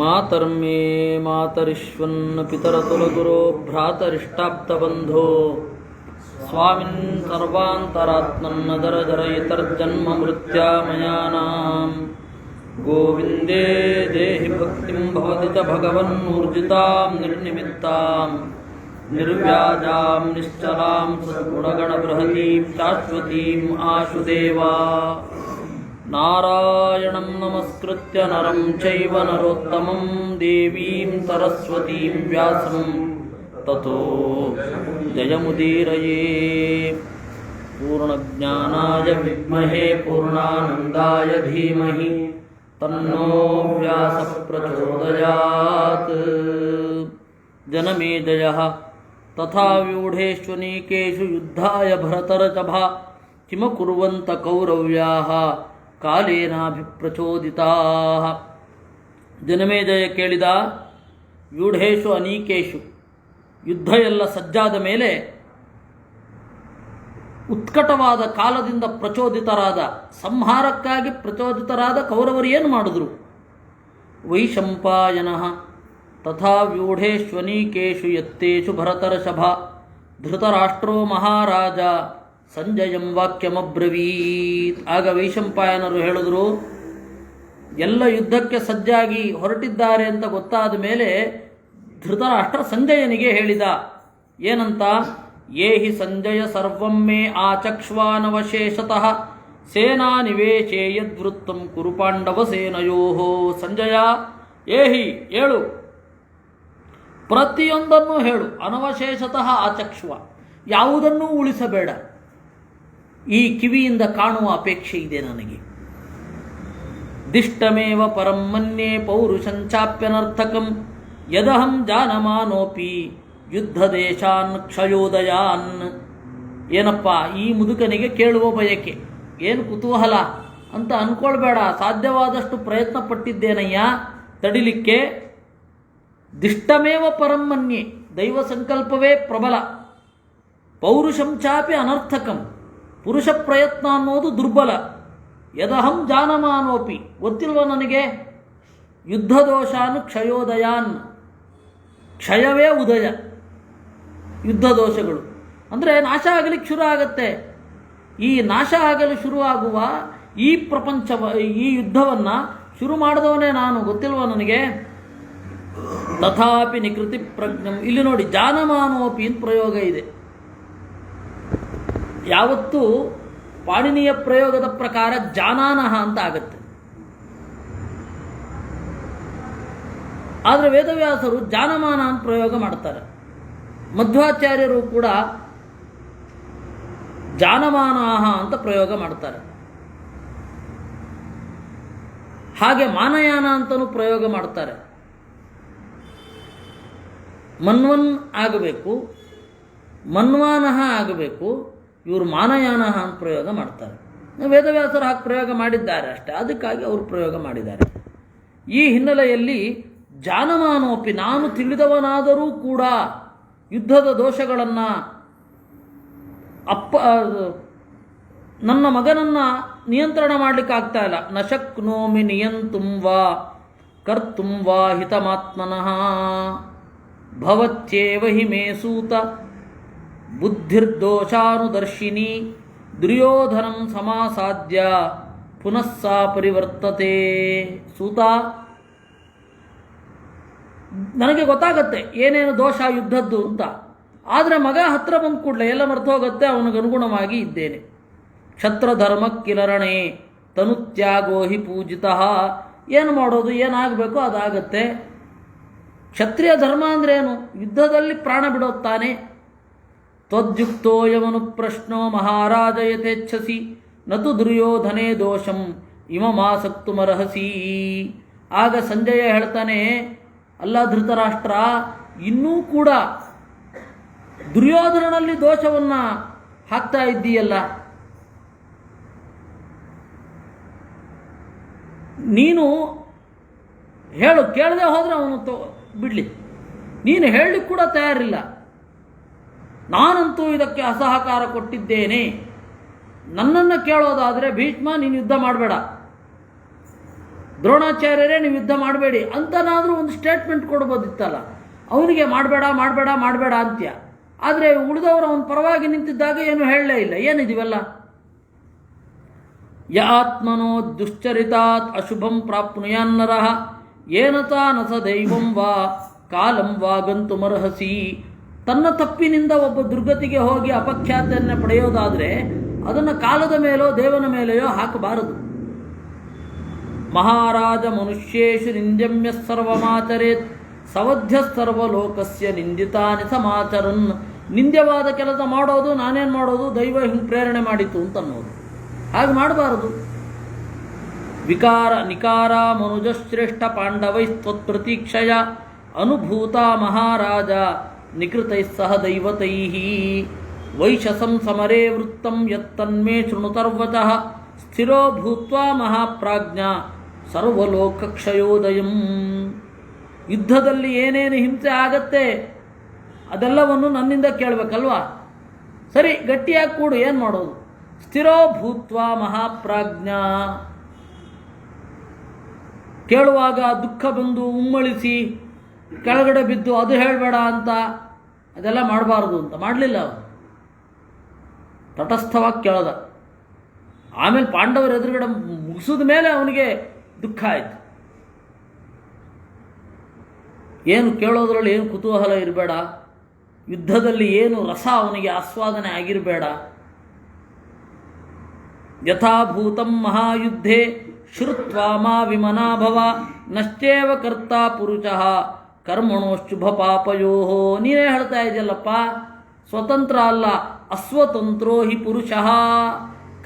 ಮಾತರ್ಮೇ ಮಾತರಿಶ್ವನ್ನ ಪಿತರತುಲಗುರೋ ಭ್ರಾತರಿಷ್ಟಾಪ್ತಬಂಧೋ ಸ್ವಾಮಿನ್ ಸರ್ವಾಂತರಾತ್ಮನ್ನದರದರಯಿತರ್ಜನ್ಮ ಮೃತ್ಯಾಮಯಾನಾಂ ಗೋವಿಂದೇ ದೇಹಿ ಭಕ್ತಿಂ ಭವತಿ ಚ ಭಗವನ್ನೂರ್ಜಿತಾಂ ನಿರ್ನಿಮಿತ್ತಾಂ ನಿರ್ವ್ಯಾಜಾಂ ನಿಶ್ಚಲಾಂ ಸದ್ಗುಣಗಣಬೃಹತೀಂ ಶಾಶ್ವತೀಂ ಆಶುದೇವಾ ನಾರಾಯಣಂ ನಮಸ್ಕೃತ್ಯ ನರಂ ಚೈವ ನರೋತ್ತಮಂ ದೇವೀಂ ಸರಸ್ವತೀಂ ವ್ಯಾಸಂ ತತೋ ಜಯಮುದೀರಯೇ. ಪೂರ್ಣಜ್ಞಾನಾಯ ವಿದ್ಮಹೇ ಪೂರ್ಣಾನಂದಾಯ ಧೀಮಹಿ ತನ್ನೋ ವ್ಯಾಸಃ ಪ್ರಚೋದಯಾತ್. ಜನಮೇಜಯಃ ತಥಾ ವ್ಯೂಢೇಷ್ವನೇಕೇಷು ಯುದ್ಧಾಯ ಭರತರಚಭಾ ಕಿಮಕುರ್ವಂತ ಕೌರವ್ಯಾಃ ಕಾಲೇನಾಭಿಪ್ರಚೋದಿತಾಃ. ಜನಮೇಜಯ ಕೇಳಿದ, ವ್ಯೂಢೇಶು ಅನೀಕೇಶು, ಯುದ್ಧ ಎಲ್ಲ ಸಜ್ಜಾದ ಮೇಲೆ ಉತ್ಕಟವಾದ ಕಾಲದಿಂದ ಪ್ರಚೋದಿತರಾದ, ಸಂಹಾರಕ್ಕಾಗಿ ಪ್ರಚೋದಿತರಾದ ಕೌರವರು ಏನು ಮಾಡಿದ್ರು? ವೈಶಂಪಾಯನಃ ತಥಾ ವ್ಯೂಢೇಶ್ವನೀಕೇಶು ಯತ್ತೇಷು ಭರತರ್ಷಭಾ ಧೃತರಾಷ್ಟ್ರೋ ಮಹಾರಾಜ ಸಂಜಯಂ ವಾಕ್ಯಮಬ್ರವೀತ್. ಆಗ ವೈಶಂಪಾಯನರು ಹೇಳಿದ್ರು, ಎಲ್ಲ ಯುದ್ಧಕ್ಕೆ ಸಜ್ಜಾಗಿ ಹೊರಟಿದ್ದಾರೆ ಅಂತ ಗೊತ್ತಾದ ಮೇಲೆ ಧೃತರಾಷ್ಟ್ರ ಸಂಜಯನಿಗೆ ಹೇಳಿದ, ಏನಂತ? ಯೇಹಿ ಸಂಜಯ ಸರ್ವಂ ಮೇ ಆಚಕ್ಷ್ವಾನವಶೇಷತಃ ಸೇನಾ ನಿವೇಶೇ ಯದ್ವೃತ್ತಂ ಕುರು ಪಾಂಡವ ಸೇನಯೋಃ. ಸಂಜಯ, ಏಹಿ ಹೇಳು, ಪ್ರತಿಯೊಂದನ್ನು ಹೇಳು, ಅನವಶೇಷತಃ ಆಚಕ್ಷ್ವ, ಯಾವುದನ್ನೂ ಉಳಿಸಬೇಡ. ಈ ಕಿವಿಯಿಂದ ಕಾಣುವ ಅಪೇಕ್ಷೆ ಇದೆ ನನಗೆ. ದಿಷ್ಟಮೇವ ಪರಂ ಮನ್ಯೇ ಪೌರುಷಂಚಾಪ್ಯನರ್ಥಕಂ ಯದಹಂ ಜಾನಮಾನೋಪಿ ಯುದ್ಧ ದೇಶಾನ್ ಕ್ಷಯೋದಯಾನ್. ಏನಪ್ಪ ಈ ಮುದುಕನಿಗೆ ಕೇಳುವ ಬಯಕೆ, ಏನು ಕುತೂಹಲ ಅಂತ ಅಂದ್ಕೊಳ್ಬೇಡ, ಸಾಧ್ಯವಾದಷ್ಟು ಪ್ರಯತ್ನ ಪಟ್ಟಿದ್ದೇನಯ್ಯ ತಡಿಲಿಕ್ಕೆ. ದಿಷ್ಟಮೇವ ಪರಂ ಮನ್ಯೆ, ದೈವ ಸಂಕಲ್ಪವೇ ಪ್ರಬಲ. ಪೌರುಷಂಚಾಪಿ ಅನರ್ಥಕಂ, ಪುರುಷ ಪ್ರಯತ್ನ ಅನ್ನೋದು ದುರ್ಬಲ. ಯದಹಂ ಜಾನಮಾನೋಪಿ, ಗೊತ್ತಿಲ್ವ ನನಗೆ? ಯುದ್ಧ ದೋಷಾನು ಕ್ಷಯೋದಯಾನ್, ಕ್ಷಯವೇ ಉದಯ. ಯುದ್ಧ ದೋಷಗಳು ಅಂದರೆ ನಾಶ ಆಗಲಿಕ್ಕೆ ಶುರು ಆಗತ್ತೆ. ಈ ನಾಶ ಆಗಲು ಶುರುವಾಗುವ ಈ ಪ್ರಪಂಚ, ಈ ಯುದ್ಧವನ್ನು ಶುರು ಮಾಡಿದವನೇ ನಾನು, ಗೊತ್ತಿಲ್ವ ನನಗೆ? ತಥಾಪಿ ನಿಕೃತಿ ಪ್ರಜ್ಞಂ, ಇಲ್ಲಿ ನೋಡಿ ಜಾನಮಾನೋಪಿ ಅಂತ ಪ್ರಯೋಗ ಇದೆ. ಯಾವತ್ತೂ ಪಾಣಿನಿಯ ಪ್ರಯೋಗದ ಪ್ರಕಾರ ಜಾನಾನಹ ಅಂತ ಆಗತ್ತೆ. ಆದರೆ ವೇದವ್ಯಾಸರು ಜಾನಮಾನ ಅಂತ ಪ್ರಯೋಗ ಮಾಡ್ತಾರೆ. ಮಧ್ವಾಚಾರ್ಯರು ಕೂಡ ಜಾನಮಾನಾಹ ಅಂತ ಪ್ರಯೋಗ ಮಾಡ್ತಾರೆ. ಹಾಗೆ ಮಾನಯಾನ ಅಂತಲೂ ಪ್ರಯೋಗ ಮಾಡ್ತಾರೆ. ಮನ್ವನ್ ಆಗಬೇಕು, ಮನ್ವಾನಹ ಆಗಬೇಕು, ಇವರು ಮಾನಯಾನಹ ಅಂತ ಪ್ರಯೋಗ ಮಾಡ್ತಾರೆ. ವೇದವ್ಯಾಸರು ಹಾಗೆ ಪ್ರಯೋಗ ಮಾಡಿದ್ದಾರೆ ಅಷ್ಟೇ, ಅದಕ್ಕಾಗಿ ಅವರು ಪ್ರಯೋಗ ಮಾಡಿದ್ದಾರೆ. ಈ ಹಿನ್ನೆಲೆಯಲ್ಲಿ ಜಾನಮಾನೋಪಿ, ನಾನು ತಿಳಿದವನಾದರೂ ಕೂಡ ಯುದ್ಧದ ದೋಷಗಳನ್ನು ನನ್ನ ಮಗನನ್ನು ನಿಯಂತ್ರಣ ಮಾಡಲಿಕ್ಕಾಗ್ತಾ ಇಲ್ಲ. ನ ಶಕ್ನೋಮಿ ನಿಯಂತುಂ ವಾ ಕರ್ತುಂ ವಾ ಹಿತಮಾತ್ಮನಃ ಭವತ್ಯೇವ ಹಿ ಮೇ ಸೂತ ಬುದ್ಧಿರ್ದೋಷಾನುದರ್ಶಿನಿ ದುರ್ಯೋಧನಂ ಸಮಾಸಾದ್ಯ ಪುನಃ ಸಾ ಪರಿವರ್ತತೆ. ಸೂತ, ನನಗೆ ಗೊತ್ತಾಗತ್ತೆ ಏನೇನು ದೋಷ ಯುದ್ಧದ್ದು ಅಂತ, ಆದರೆ ಮಗ ಹತ್ರ ಬಂದ ಕೂಡಲೇ ಎಲ್ಲ ಮರ್ತು ಹೋಗುತ್ತೆ. ಅವನಿಗನುಗುಣವಾಗಿ ಇದ್ದೇನೆ. ಕ್ಷತ್ರಧರ್ಮ ಕಿಲರಣೆ ತನುತ್ಯಾಗೋ ಹಿ ಪೂಜಿತಃ. ಏನು ಮಾಡೋದು, ಏನಾಗಬೇಕು ಅದಾಗತ್ತೆ. ಕ್ಷತ್ರಿಯ ಧರ್ಮ ಅಂದ್ರೇನು? ಯುದ್ಧದಲ್ಲಿ ಪ್ರಾಣ ಬಿಡೋತ್ತಾನೆ. ತ್ವದ್ಯುಕ್ತೋ ಯವನು ಪ್ರಶ್ನೋ ಮಹಾರಾಜ ಯಥೇಚ್ಛಸಿ ನತು ದುರ್ಯೋಧನೇ ದೋಷಂ ಇಮಮಾಸಕ್ತುಮರ್ಹಸಿ. ಆಗ ಸಂಜಯ ಹೇಳ್ತಾನೆ, ಅಲ್ಲ ಧೃತರಾಷ್ಟ್ರ, ಇನ್ನೂ ಕೂಡ ದುರ್ಯೋಧನನಲ್ಲಿ ದೋಷವನ್ನು ಹಾಕ್ತಾ ಇದ್ದೀಯಲ್ಲ, ನೀನು ಹೇಳು, ಕೇಳದೆ ಹೋದರೆ ಅವನು ಬಿಡಲಿ. ನೀನು ಹೇಳಲಿಕ್ಕೆ ಕೂಡ ತಯಾರಿಲ್ಲ. ನಾನಂತೂ ಇದಕ್ಕೆ ಅಸಹಕಾರ ದ್ರೋಣಾಚಾರ್ಯರೇ ನೀವು ಯುದ್ಧ ಮಾಡಬೇಡಿ ಅಂತನಾದರೂ ಒಂದು ಸ್ಟೇಟ್ಮೆಂಟ್ ಕೊಡ್ಬೋದಿತ್ತಲ್ಲ. ಅವನಿಗೆ ಮಾಡಬೇಡ ಮಾಡಬೇಡ ಮಾಡಬೇಡ ಅಂತ್ಯ. ಆದರೆ ಉಳಿದವರು ಅವನ ಪರವಾಗಿ ನಿಂತಿದ್ದಾಗ ಏನು ಹೇಳಲೇ ಇಲ್ಲ. ಏನಿದಿವೆಲ್ಲ? ಯ ಆತ್ಮನೋ ದುಶ್ಚರಿತಾತ್ ಅಶುಭಂ ಪ್ರಾಪ್ನುಯಾನ್ನರಃ ಏನತಾ ನಸ ದೈವಂ ವಾ ಕಾಲಂ ವಾ ಗಂತುಮರ್ಹಸಿ. ತನ್ನ ತಪ್ಪಿನಿಂದ ಒಬ್ಬ ದುರ್ಗತಿಗೆ ಹೋಗಿ ಅಪಖ್ಯಾತಿಯನ್ನು ಪಡೆಯೋದಾದರೆ ಅದನ್ನು ಕಾಲದ ಮೇಲೋ ದೇವನ ಮೇಲೆಯೋ ಹಾಕಬಾರದು. ಮಹಾರಾಜ ಮನುಷ್ಯೇಷು ನಿಂದ್ಯಮ್ಯ ಸರ್ವಮಾಚರೇತ್ ಸವಧ್ಯ ಸರ್ವಲೋಕಸ್ಯ ನಿಂದಿತಾನಿ ಸಮಾಚರನ್. ನಿಂದ್ಯವಾದ ಕೆಲಸ ಮಾಡೋದು, ನಾನೇನು ಮಾಡೋದು, ದೈವ ಹಿಂಗೆ ಪ್ರೇರಣೆ ಮಾಡಿತು ಅಂತ ಅನ್ನೋದು. ಹಾಗೆ ಮಾಡಬಾರದು. ವಿಕಾರ ನಿಕಾರ ಮನುಜಶ್ರೇಷ್ಠ ಪಾಂಡವೈಸ್ತ್ವತ್ಪ್ರತೀಕ್ಷಯ ಅನುಭೂತ ಮಹಾರಾಜ ನಿಕೃತೈ ಸಹ ದೈವತೈ ವೈಶಸಂ ಸಮರೇ ವೃತ್ತಂ ಯತ್ತನ್ಮೇ ಶೃಣುತರ್ವಚಃ ಸ್ಥಿರೋ ಭೂತ್ವಾ ಮಹಾಪ್ರಾಜ್ಞ ಸರ್ವಲೋಕಕ್ಷಯೋದಯಂ. ಯುದ್ಧದಲ್ಲಿ ಏನೇನು ಹಿಂಸೆ ಆಗತ್ತೆ ಅದೆಲ್ಲವನ್ನು ನನ್ನಿಂದ ಕೇಳಬೇಕಲ್ವಾ? ಸರಿ, ಗಟ್ಟಿಯಾಗಿ ಕೂಡು, ಏನು ಮಾಡೋದು? ಸ್ಥಿರೋ ಭೂತ್ವಾ ಮಹಾಪ್ರಾಜ್ಞ. ಕೇಳುವಾಗ ದುಃಖ ಬಂದು ಉಮ್ಮಳಿಸಿ ಕೆಳಗಡೆ ಬಿದ್ದು ಅದು ಹೇಳಬೇಡ ಅಂತ ಅದೆಲ್ಲ ಮಾಡಬಾರ್ದು ಅಂತ ಮಾಡಲಿಲ್ಲ. ಅವನು ತಟಸ್ಥವಾಗಿ ಕೇಳದ. ಆಮೇಲೆ ಪಾಂಡವರ ಎದುರುಗಡೆ ಮುಗಿಸಿದ ಮೇಲೆ ಅವನಿಗೆ ದುಃಖ ಆಯಿತು. ಏನು ಕೇಳೋದ್ರಲ್ಲಿ ಏನು ಕುತೂಹಲ ಇರಬೇಡ, ಯುದ್ಧದಲ್ಲಿ ಏನು ರಸ ಅವನಿಗೆ ಆಸ್ವಾದನೆ ಆಗಿರಬೇಡ. ಯಥಾಭೂತಂ ಮಹಾಯುದ್ಧೇ ಶ್ರುತ್ವಾ ಮಾ ವಿಮನಾ ಭವ ನಶ್ಚೇವ ಕರ್ತ ಪುರುಷಃ ಕರ್ಮಣೋ ಶುಭ ಪಾಪಯೋ. ನೀನೇ ಹೇಳ್ತಾ ಇದೆಯಲ್ಲಪ್ಪ, ಸ್ವತಂತ್ರ ಅಲ್ಲ ಅಸ್ವತಂತ್ರೋ ಹಿ ಪುರುಷಃ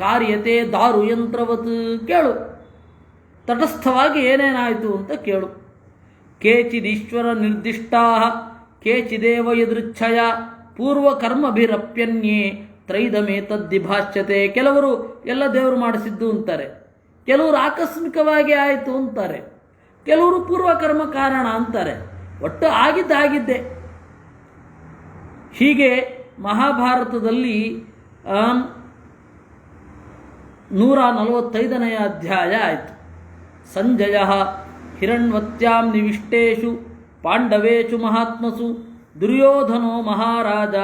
ಕಾರ್ಯತೆ ದಾರುಯಂತ್ರವತ್. ಕೇಳು, ತಟಸ್ಥವಾಗಿ ಏನೇನಾಯಿತು ಅಂತ ಕೇಳು. ಕೇಚಿದೀಶ್ವರ ನಿರ್ದಿಷ್ಟಾ ಕೇಚಿದೇವ ಯದೃಚ್ಛಯ ಪೂರ್ವಕರ್ಮಭಿರಪ್ಯನ್ಯೇ ತ್ರೈದಮೇತದ್ದಿಭಾಷ್ಯತೆ. ಕೆಲವರು ಎಲ್ಲ ದೇವರು ಮಾಡಿಸಿದ್ದು ಅಂತಾರೆ, ಕೆಲವರು ಆಕಸ್ಮಿಕವಾಗಿ ಆಯಿತು ಅಂತಾರೆ, ಕೆಲವರು ಪೂರ್ವಕರ್ಮ ಕಾರಣ ಅಂತಾರೆ. ಒಟ್ಟು ಆಗಿದ್ದೆ. ಹೀಗೆ ಮಹಾಭಾರತದಲ್ಲಿ 145ನೇ ಅಧ್ಯಾಯ ಆಯಿತು. ಸಂಜಯ ಹಿರಣ್ವತ್ಯಾಂ ನಿವಿಷ್ಟೇಷು ಪಾಂಡವೇಷು ಮಹಾತ್ಮಸು ದುರ್ಯೋಧನೋ ಮಹಾರಾಜ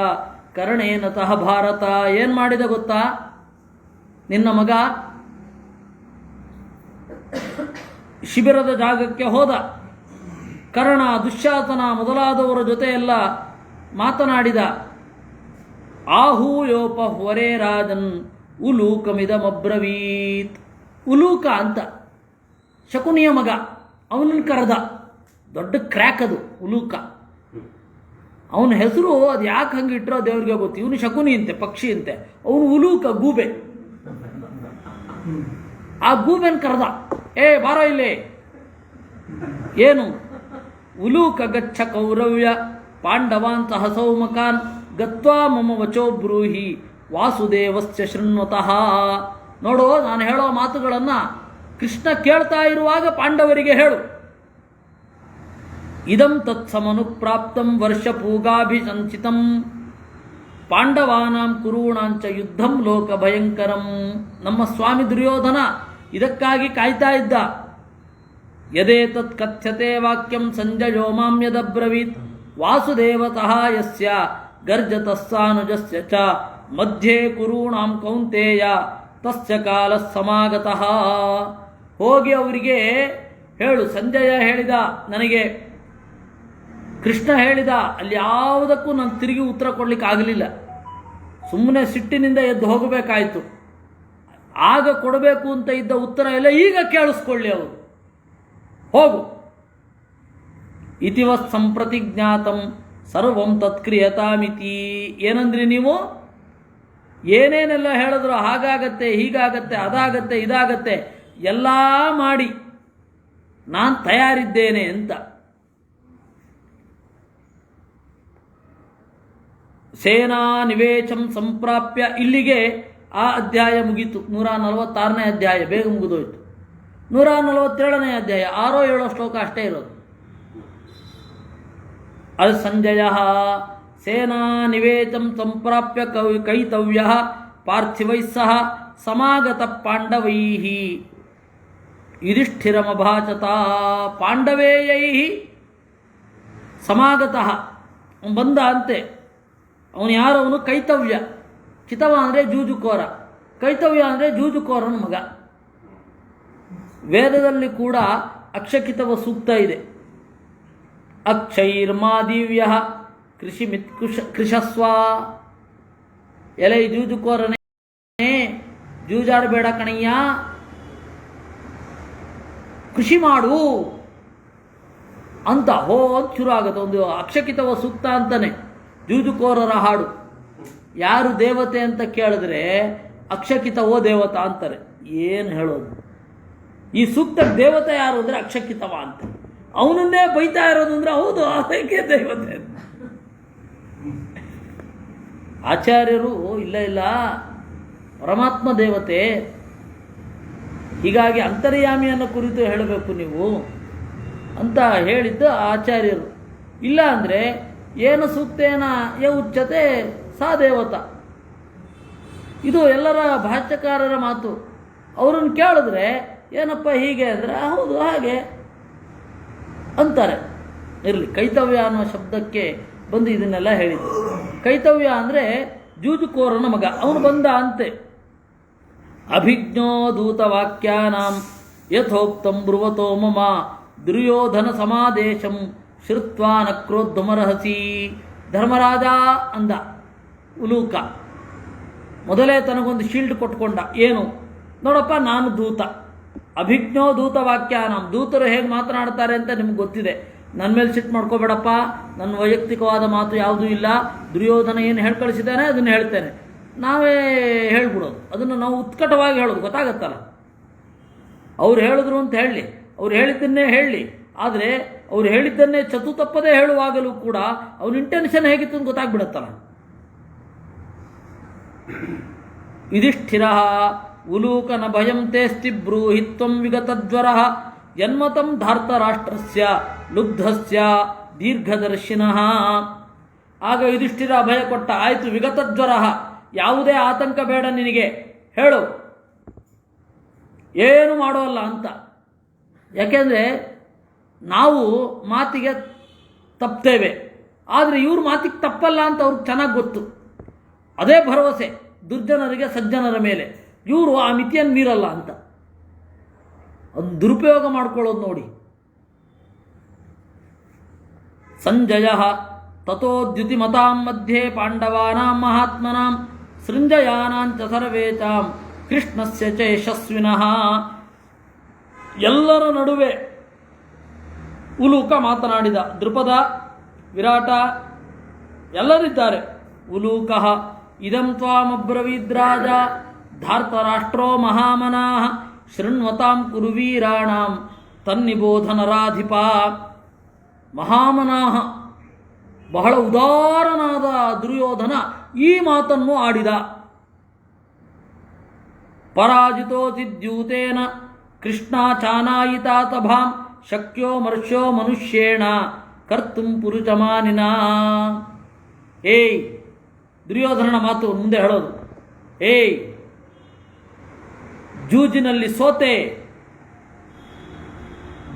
ಕರ್ಣೇನತಃ ಭಾರತ. ಏನು ಮಾಡಿದ ಗೊತ್ತಾ? ನಿನ್ನ ಮಗ ಶಿಬಿರದ ಜಾಗಕ್ಕೆ ಹೋದ. ಕರ್ಣ, ದುಶ್ಯಾಸನ ಮೊದಲಾದವರ ಜೊತೆಯೆಲ್ಲ ಮಾತನಾಡಿದ. ಆಹೂಯೋಪ ವರೇ ರಾಜನ್ ಉಲೂಕಮಿದಮಬ್ರವೀತ್. ಉಲೂಕ ಅಂತ ಶಕುನಿಯ ಮಗ, ಅವನನ್ನು ಕರೆದ. ದೊಡ್ಡ ಕ್ರ್ಯಾಕ್ ಅದು ಉಲೂಕ. ಅವನ ಹೆಸರು ಅದು ಯಾಕೆ ಹಂಗೆ ಇಟ್ಟರೋ ದೇವ್ರಿಗೆ ಗೊತ್ತು. ಇವನು ಶಕುನಿ ಅಂತೆ, ಪಕ್ಷಿ ಅಂತೆ. ಅವನು ಉಲೂಕ, ಗೂಬೆ. ಆ ಗೂಬೆನ ಕರೆದ. ಬಾರೋ ಇಲ್ಲಿ. ಏನು? ಉಲೂಕ ಗಚ್ಚ ಕೌರವ್ಯ ಪಾಂಡವಾನ್ ಸಹ ಸೌಮಕಾನ್ ಗತ್ವಾ ಮಮ ವಚೋ ಬ್ರೂಹಿ ವಾಸುದೇವಸ್ಯ ಶೃಣ್ವತಃ. ನೋಡು, ನಾನು ಹೇಳೋ ಮಾತುಗಳನ್ನು ಕೃಷ್ಣ ಕೇಳ್ತಾ ಇರುವಾಗ ಪಾಂಡವರಿಗೆ ಹೇಳು. ಇದಂ ತತ್ಸಮನುಪ್ರಾಪ್ತಂ ವರ್ಷಪೂಗಾಭಿಸಂಚಿತಂ ಪಾಂಡವಾನಾಂ ಕುರುಣಾಂಚ ಯುದ್ಧಂ ಲೋಕ ಭಯಂಕರಂ. ನಮ್ಮ ಸ್ವಾಮಿ ದುರ್ಯೋಧನ ಇದಕ್ಕಾಗಿ ಕಾಯ್ತಾ ಇದ್ದ. ಯದೇತತ್ ಕಥ್ಯತೆ ವಾಕ್ಯಂ ಸಂಜಯೋ ಮಾಂ ಯದಬ್ರವೀತ್ ವಾಸುದೇವತಃ ಯಸ್ಯ ಗರ್ಜತಸ್ಸಾನುಜಸ್ಯ ಚ ಮಧ್ಯೆ ಕುರುಣಾಂ ಕೌಂತೇಯ ತಸ್ಯ ಕಾಲ ಸಮಾಗತಃ. ಹೋಗಿ ಅವರಿಗೆ ಹೇಳು, ಸಂಜಯ ಹೇಳಿದ ನನಗೆ, ಕೃಷ್ಣ ಹೇಳಿದ. ಅಲ್ಲಿ ಯಾವುದಕ್ಕೂ ನಾನು ತಿರುಗಿ ಉತ್ತರ ಕೊಡಲಿಕ್ಕೆ ಆಗಲಿಲ್ಲ. ಸುಮ್ಮನೆ ಸಿಟ್ಟಿನಿಂದ ಎದ್ದು ಹೋಗಬೇಕಾಯಿತು. ಆಗ ಕೊಡಬೇಕು ಅಂತ ಇದ್ದ ಉತ್ತರ ಎಲ್ಲ ಈಗ ಕೇಳಿಸ್ಕೊಳ್ಳಿ ಅವರು. ಹೋಗು. ಇತಿವ ಸಂಪ್ರತಿಜ್ಞಾತಂ ಸರ್ವಂ ತತ್ಕ್ರಿಯತಾಮಿತಿ. ಏನಂದ್ರಿ ನೀವು? ಏನೇನೆಲ್ಲ ಹೇಳಿದ್ರು, ಹಾಗಾಗತ್ತೆ, ಹೀಗಾಗತ್ತೆ, ಅದಾಗತ್ತೆ, ಇದಾಗತ್ತೆ, ಎಲ್ಲ ಮಾಡಿ ನಾನು ತಯಾರಿದ್ದೇನೆ ಅಂತ. ಸೇನಾ ನಿವೇಶಂ ಸಂಪ್ರಾಪ್ಯ. ಇಲ್ಲಿಗೆ ಆ ಅಧ್ಯಾಯ ಮುಗೀತು. 146ನೇ ಅಧ್ಯಾಯ ಬೇಗ ಮುಗಿದೋಯ್ತು. 147ನೇ ಅಧ್ಯಾಯ 6-7 ಶ್ಲೋಕ ಅಷ್ಟೇ ಇರೋದು. ಅದು ಸಂಜಯ ಸೇನಾ ನಿವೇಶಂ ಸಂಪ್ರಾಪ್ಯ ಕೈತವ್ಯ ಪಾರ್ಥಿವೈ ಸಹ ಸಮಾಗತ ಪಾಂಡವೈ ಯುಧಿಷ್ಠಿರಮಭಾಚತ ಪಾಂಡವೇಯೈ ಸಮಾಗತಃ. ಅವನು ಬಂದ ಅಂತೆ. ಅವನು ಯಾರವನು? ಕೈತವ್ಯ. ಚಿತವ ಅಂದರೆ ಜೂಜುಕೋರ, ಕೈತವ್ಯ ಅಂದರೆ ಜೂಜುಕೋರನ ಮಗ. ವೇದದಲ್ಲಿ ಕೂಡ ಅಕ್ಷಕಿತವ ಸೂಕ್ತ ಇದೆ. ಅಕ್ಷೈರ್ಮಾದಿವ್ಯ ಕೃಷಸ್ವ. ಎಲೈ ಜೂಜುಕೋರನೇ, ಜೂಜಾಡಬೇಡ ಕಣಯ್ಯ, ಕೃಷಿ ಮಾಡು ಅಂತ ಅಂತ ಶುರು ಆಗುತ್ತೆ. ಒಂದು ಅಕ್ಷಕಿತವ ಸೂಕ್ತ ಅಂತಾನೆ ಜೂಜುಕೋರರ ಹಾಡು. ಯಾರು ದೇವತೆ ಅಂತ ಕೇಳಿದ್ರೆ ಅಕ್ಷಕಿತವೋ ದೇವತಾ ಅಂತಾರೆ. ಏನು ಹೇಳೋದು? ಈ ಸೂಕ್ತ ದೇವತೆ ಯಾರು ಅಂದರೆ ಅಕ್ಷಕಿತವ ಅಂತ. ಅವನನ್ನೇ ಬೈತಾ ಇರೋದು ಅಂದರೆ ಹೌದು ಅದಕ್ಕೆ ದೇವತೆ. ಆಚಾರ್ಯರು ಇಲ್ಲ ಪರಮಾತ್ಮ ದೇವತೆ, ಹೀಗಾಗಿ ಅಂತರ್ಯಾಮಿಯನ್ನು ಕುರಿತು ಹೇಳಬೇಕು ನೀವು ಅಂತ ಹೇಳಿದ್ದು ಆಚಾರ್ಯರು. ಇಲ್ಲ ಅಂದರೆ ಏನು ಸೂಕ್ತೇನ ಯ ಉಚ್ಯತೆ ಸಾ ದೇವತ. ಇದು ಎಲ್ಲರ ಭಾಷ್ಯಕಾರರ ಮಾತು. ಅವರನ್ನು ಕೇಳಿದ್ರೆ ಏನಪ್ಪ ಹೀಗೆ ಅಂದರೆ ಹೌದು ಹಾಗೆ ಅಂತಾರೆ. ಇರಲಿ, ಕೈತವ್ಯ ಅನ್ನೋ ಶಬ್ದಕ್ಕೆ ಬಂದು ಇದನ್ನೆಲ್ಲ ಹೇಳಿದ್ದು. ಕೈತವ್ಯ ಅಂದರೆ ಜೂಜುಕೋರನ ಮಗ. ಅವನು ಬಂದ ಅಂತೆ. ಅಭಿಜ್ಞೋ ದೂತವಾಕ್ಯಾನಾಂ ಯಥೋಕ್ತಂ ಬ್ರುವತೋ ಮಮ ದುರ್ಯೋಧನ ಸಮಾದೇಶಂ ಶ್ರುತ್ವಾ ನಕ್ರೋದ್ಧಮರ್ಹಸಿ. ಧರ್ಮರಾಜ ಅಂದ ಉಲೂಕ. ಮೊದಲೇ ತನಗೊಂದು ಶೀಲ್ಡ್ ಕೊಟ್ಕೊಂಡ. ಏನು? ನೋಡಪ್ಪ, ನಾನು ದೂತ. ಅಭಿಜ್ಞೋ ದೂತವಾಕ್ಯಾನಾಂ. ದೂತರು ಹೇಗೆ ಮಾತನಾಡ್ತಾರೆ ಅಂತ ನಿಮ್ಗೆ ಗೊತ್ತಿದೆ. ನನ್ನ ಮೇಲೆ ಸಿಟ್ಟು ಮಾಡ್ಕೋಬೇಡಪ್ಪ, ನನ್ನ ವೈಯಕ್ತಿಕವಾದ ಮಾತು ಯಾವುದೂ ಇಲ್ಲ. ದುರ್ಯೋಧನ ಏನು ಹೇಳಿ ಕಳಿಸಿದ್ದಾನೆ ಅದನ್ನು ಹೇಳ್ತೇನೆ. ನಾವೇ ಹೇಳ್ಬಿಡೋದು, ಅದನ್ನು ನಾವು ಉತ್ಕಟವಾಗಿ ಹೇಳೋದು. ಗೊತ್ತಾಗತ್ತಲ್ಲ, ಅವ್ರು ಹೇಳಿದ್ರು ಅಂತ ಹೇಳಲಿ, ಅವ್ರು ಹೇಳಿದ್ದನ್ನೇ ಹೇಳಲಿ. ಆದರೆ ಅವ್ರು ಹೇಳಿದ್ದನ್ನೇ ಚತು ತಪ್ಪದೇ ಹೇಳುವಾಗಲೂ ಕೂಡ ಅವನ ಇಂಟೆನ್ಷನ್ ಹೇಗಿತ್ತು ಅಂತ ಗೊತ್ತಾಗ್ಬಿಡತ್ತಲ್ಲ. ಯುಧಿಷ್ಠಿರ ಉಲೂಕನ ಭಯಂ ತೇಸ್ತಿ ಬ್ರೂಹಿತ್ವಂ ವಿಗತಜ್ವರ ಜನ್ಮತಂ ಧಾರ್ತರಾಷ್ಟ್ರಸ್ಯ ಲುಬ್ಧಸ್ಯ ದೀರ್ಘದರ್ಶಿನಃ. ಆಗ ಯುಧಿಷ್ಠಿರ ಭಯ ಕೊಟ್ಟ. ಆಯಿತು, ವಿಗತಜ್ವರ, ಯಾವುದೇ ಆತಂಕ ಬೇಡ ನಿನಗೆ, ಹೇಳು, ಏನು ಮಾಡೋಲ್ಲ ಅಂತ. ಯಾಕೆಂದರೆ ನಾವು ಮಾತಿಗೆ ತಪ್ಪುತ್ತೇವೆ, ಆದರೆ ಇವ್ರ ಮಾತಿಗೆ ತಪ್ಪಲ್ಲ ಅಂತ ಅವ್ರಿಗೆ ಚೆನ್ನಾಗಿ ಗೊತ್ತು. ಅದೇ ಭರವಸೆ ದುರ್ಜನರಿಗೆ ಸಜ್ಜನರ ಮೇಲೆ. ಇವರು ಆ ಮಿತಿಯನ್ನು ಮೀರಲ್ಲ ಅಂತ ಒಂದು ದುರುಪಯೋಗ ಮಾಡ್ಕೊಳ್ಳೋದು ನೋಡಿ. ಸಂಜಯ ತಥೋದ್ಯುತಿಮತಾಂ ಮಧ್ಯೆ ಪಾಂಡವಾನಾಂ ಮಹಾತ್ಮನಾಂ ಸೃಂಜಯಾನಾಂಚ ಸರ್ವೇತಾಂ ಕೃಷ್ಣಸ್ಯ ಚ ಯಶಸ್ವಿನಃ. ಎಲ್ಲರ ನಡುವೆ ಉಲೂಕ ಮಾತನಾಡಿದ. ದೃಪದ, ವಿರಾಟ ಎಲ್ಲರಿದ್ದಾರೆ. ಉಲೂಕಃ ಇದಂ ತ್ವಾಮಬ್ರವೀದ್ರಾಜ ಧಾರ್ತರಾಷ್ಟ್ರೋ ಮಹಾಮನಾಃ ಶೃಣ್ವತಾಂ ಕುರು ವೀರಾಣಾಂ ತನ್ನಿಬೋಧನರಾಧಿಪ. ಮಹಾಮನಾಹ, ಬಹಳ ಉದಾರನಾದ ದುರ್ಯೋಧನ ಈ ಮಾತನ್ನು ಆಡಿದ. ಪರಾಜಿತೋತಿದ್ಯೂತೇನ ಕೃಷ್ಣ ಚಾನಾಯಿತಾತಭಾಂ ಶಕ್ಯೋ ಮರ್ಷ್ಯೋ ಮನುಷ್ಯೇಣ ಕರ್ತುಂ ಪುರುಷಮಾನಿನ. ಏಯ್, ದುರ್ಯೋಧನನ ಮಾತು ಮುಂದೆ ಹೇಳೋದು. ಏಯ್, ಜೂಜಿನಲ್ಲಿ ಸೋತೆ,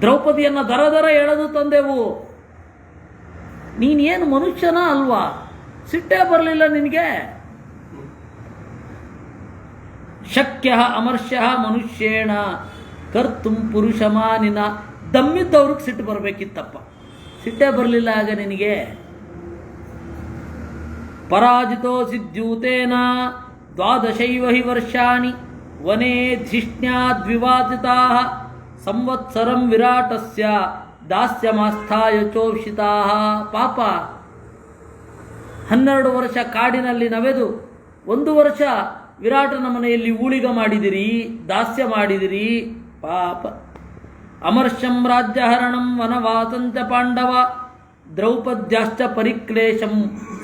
ದ್ರೌಪದಿಯನ್ನು ದರ ಎಳೆದು ತಂದೆವು. ನೀನೇನು ಮನುಷ್ಯನ ಅಲ್ವಾ? ಸಿಟ್ಟೇ ಬರಲಿಲ್ಲ ನಿನಗೆ? ಶಕ್ಯ ಅಮರ್ಷ್ಯ ಮನುಷ್ಯೇಣ ಕರ್ತುಂ ಪುರುಷಮಾನಿನ. ದಮ್ಮಿದ್ದವ್ರಿಗೆ ಸಿಟ್ಟು ಬರಬೇಕಿತ್ತಪ್ಪ, ಸಿಟ್ಟೇ ಬರಲಿಲ್ಲ ಆಗ ನಿನಗೆ. ಪರಾಜಿತೋ ಸಿದ್ಯೂತೇನ ದ್ವಾದಶೈವ ಹಿ ವರ್ಷಾಣಿ ವನೇ ಧಿಷ್ಣ್ಯಾದ್ವಿವಾದಿತಾ ಸಂವತ್ಸರಂ ವಿರಾಟಸ್ಯ ದಾಸ್ಯಮಾಸ್ಥಾಯ ಚೋಷಿತಾ. ಪಾಪ, 12 ವರ್ಷ ಕಾಡಿನಲ್ಲಿ ನವೆದು 1 ವರ್ಷ ವಿರಾಟನ ಮನೆಯಲ್ಲಿ ಊಳಿಗ ಮಾಡಿದಿರಿ, ದಾಸ್ಯ ಮಾಡಿದಿರಿ. ಪಾಪ. ಅಮರ್ಷಂ ರಾಜ್ಯಹರಣಂ ವನವಾಸಂಚ ಪಾಂಡವ ದ್ರೌಪದ್ಯಾಶ್ಚ ಪರಿಕ್ಲೇಶಂ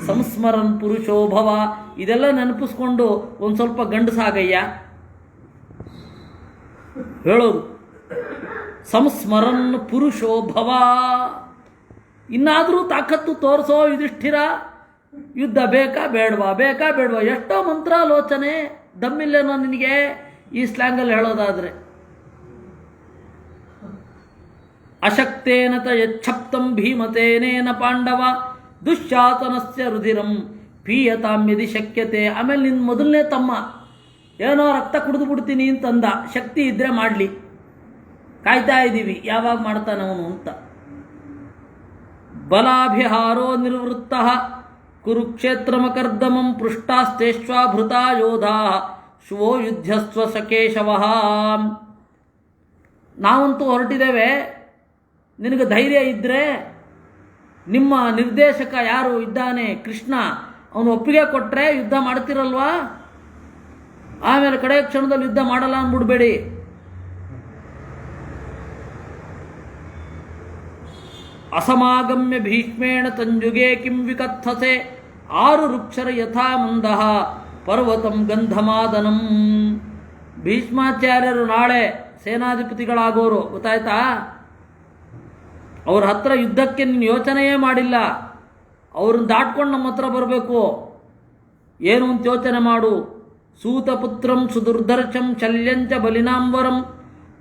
ಸಂಸ್ಮರನ್ ಪುರುಷೋಭವ. ಇದೆಲ್ಲ ನೆನಪಿಸ್ಕೊಂಡು ಒಂದು ಸ್ವಲ್ಪ ಗಂಡಸಾಗಯ್ಯ ಹೇಳೋದು. ಸಂಸ್ಮರನ್ ಪುರುಷೋಭವ. ಇನ್ನಾದರೂ ತಾಕತ್ತು ತೋರಿಸೋ ಯುಧಿಷ್ಠಿರ. ಯುದ್ಧ ಬೇಕಾ ಬೇಡವಾ, ಬೇಕಾ ಬೇಡವಾ? ಎಷ್ಟೋ ಮಂತ್ರಾಲೋಚನೆ, ದಮ್ಮಿಲ್ಲೇನೋ ನಿನಗೆ ಈ ಸ್ಲ್ಯಾಂಗಲ್ಲಿ ಹೇಳೋದಾದರೆ. ಅಶಕ್ತೇನ ತ ಯಚ್ಛಪ್ತಂ ಭೀಮತೇನೇನ ಪಾಂಡವ ದುಶ್ಯಾತನಸ್ಯ ರುಧಿರಂ ಪೀಯತಾಂ ಯದಿ ಶಕ್ಯತೆ. ಆಮೇಲೆ ನಿನ್ನ ಮೊದಲನೇ ತಮ್ಮ ಏನೋ ರಕ್ತ ಕುಡಿದು ಬಿಡ್ತೀನಿ ಅಂತಂದ, ಶಕ್ತಿ ಇದ್ದರೆ ಮಾಡಲಿ, ಕಾಯ್ತಾ ಇದ್ದೀವಿ ಯಾವಾಗ ಮಾಡ್ತಾನವನು ಅಂತ. ಬಲಾಭಿಹಾರೋ ನಿರ್ವೃತ್ತ ಕುರುಕ್ಷೇತ್ರಮಕರ್ದಮಂ ಪೃಷ್ಟಾಸ್ತೇಶ್ವಾಭೃತಾ ಯೋಧಾ ಶುವೋ ಯುದ್ಧಸ್ವ ಸಕೇಶವಃ. ನಾವಂತೂ ಹೊರಟಿದ್ದೇವೆ, ನಿನಗೆ ಧೈರ್ಯ ಇದ್ದರೆ ನಿಮ್ಮ ನಿರ್ದೇಶಕ ಯಾರು ಇದ್ದಾನೆ ಕೃಷ್ಣ, ಅವನು ಒಪ್ಪಿಗೆ ಕೊಟ್ಟರೆ ಯುದ್ಧ ಮಾಡ್ತಿರಲ್ವಾ, ಆಮೇಲೆ ಕಡೆ ಕ್ಷಣದಲ್ಲಿ ಯುದ್ಧ ಮಾಡಲ್ಲ ಅಂದ್ಬಿಡ್ಬೇಡಿ. ಅಸಮಾಗಮ್ಯ ಭೀಷ್ಮೇಣ ತಂಜುಗೆ ಕಿಂ ವಿಕಥಸೆ ಆರು ರುಕ್ಷರ ಯಥಾ ಮಂದಃ ಪರ್ವತಂ ಗಂಧಮಾದನಂ. ಭೀಷ್ಮಾಚಾರ್ಯರು ನಾಳೆ ಸೇನಾಧಿಪತಿಗಳಾಗೋರು, ಗೊತ್ತಾಯ್ತಾ? ಅವ್ರ ಹತ್ರ ಯುದ್ಧಕ್ಕೆ ನೀನು ಯೋಚನೆಯೇ ಮಾಡಿಲ್ಲ, ಅವ್ರನ್ನ ದಾಟ್ಕೊಂಡು ನಮ್ಮ ಹತ್ರ ಬರಬೇಕು. ಏನು ಅಂತ ಯೋಚನೆ ಮಾಡು. ಸೂತಪುತ್ರಂ ಸುದುರ್ಧರ್ಷಂ ಶಲ್ಯಂಚ ಬಲಿನಾಂಬರಂ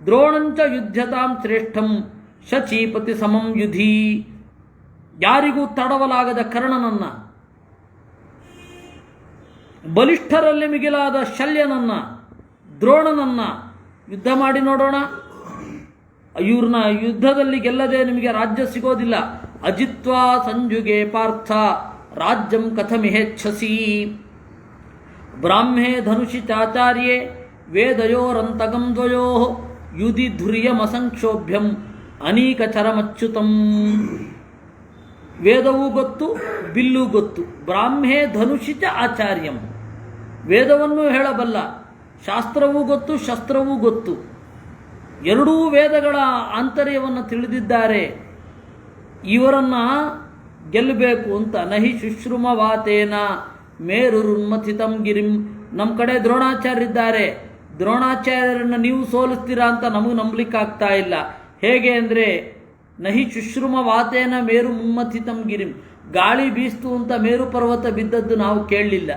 ದ್ರೋಣಂಚ ಯುದ್ಧತಾಂ ಶ್ರೇಷ್ಠಂ ಶಚೀಪತಿ ಸಮಂ ಯುಧಿ. ಯಾರಿಗೂ ತಡವಲಾಗದ ಕರ್ಣನನ್ನ, ಬಲಿಷ್ಠರಲ್ಲಿ ಮಿಗಿಲಾದ ಶಲ್ಯನನ್ನ, ದ್ರೋಣನನ್ನ ಯುದ್ಧ ಮಾಡಿ ನೋಡೋಣ. ಇವ್ರನ್ನ ಯುದ್ಧದಲ್ಲಿ ಗೆಲ್ಲದೆ ನಿಮಗೆ ರಾಜ್ಯ ಸಿಗೋದಿಲ್ಲ. ಅಜಿತ್ವಾ ಸಂಜುಗೆ ಪಾರ್ಥ ರಾಜ್ಯಂ ಕಥಮಿಹೇಚ್ಛಸಿ. ಬ್ರಾಹ್ಮೇ ಧನುಷಿ ಚಾಚಾರ್ಯೇ ವೇದಯೋರಂತಗಂ ದ್ವಯೋ ಯುಧಿ ಧುರ್ಯಮಸಂಕ್ಷೋಭ್ಯಂ ಅನೀಕ ಚರಮಚ್ಯುತಂ. ವೇದವೂ ಗೊತ್ತು, ಬಿಲ್ಲು ಗೊತ್ತು. ಬ್ರಾಹ್ಮೇ ಧನುಷಿ ಚ ಆಚಾರ್ಯಂ, ವೇದವನ್ನು ಹೇಳಬಲ್ಲ, ಶಾಸ್ತ್ರವೂ ಗೊತ್ತು, ಶಸ್ತ್ರವೂ ಗೊತ್ತು. ಎರಡೂ ವೇದಗಳ ಆಂತರ್ಯವನ್ನು ತಿಳಿದಿದ್ದಾರೆ. ಇವರನ್ನು ಗೆಲ್ಲಬೇಕು ಅಂತ. ನಹಿ ಶುಶ್ರುಮವಾತೇನ ಮೇರುರುನ್ಮಥಿತಂ ಗಿರಿಂ. ನಮ್ಮ ಕಡೆ ದ್ರೋಣಾಚಾರ್ಯರಿದ್ದಾರೆ, ದ್ರೋಣಾಚಾರ್ಯರನ್ನು ನೀವು ಸೋಲಿಸ್ತೀರಾ ಅಂತ ನಮಗೆ ನಂಬಲಿಕ್ಕಾಗ್ತಾ ಇಲ್ಲ. ಹೇಗೆ ಅಂದರೆ ನಹಿ ಶುಶ್ರುಮವಾತೇನ ಮೇರು ಮುನ್ಮಥಿತಂ ಗಿರಿಂ, ಗಾಳಿ ಬೀಸ್ತು ಅಂತ ಮೇರು ಪರ್ವತ ಬಿದ್ದದ್ದು ನಾವು ಕೇಳಲಿಲ್ಲ.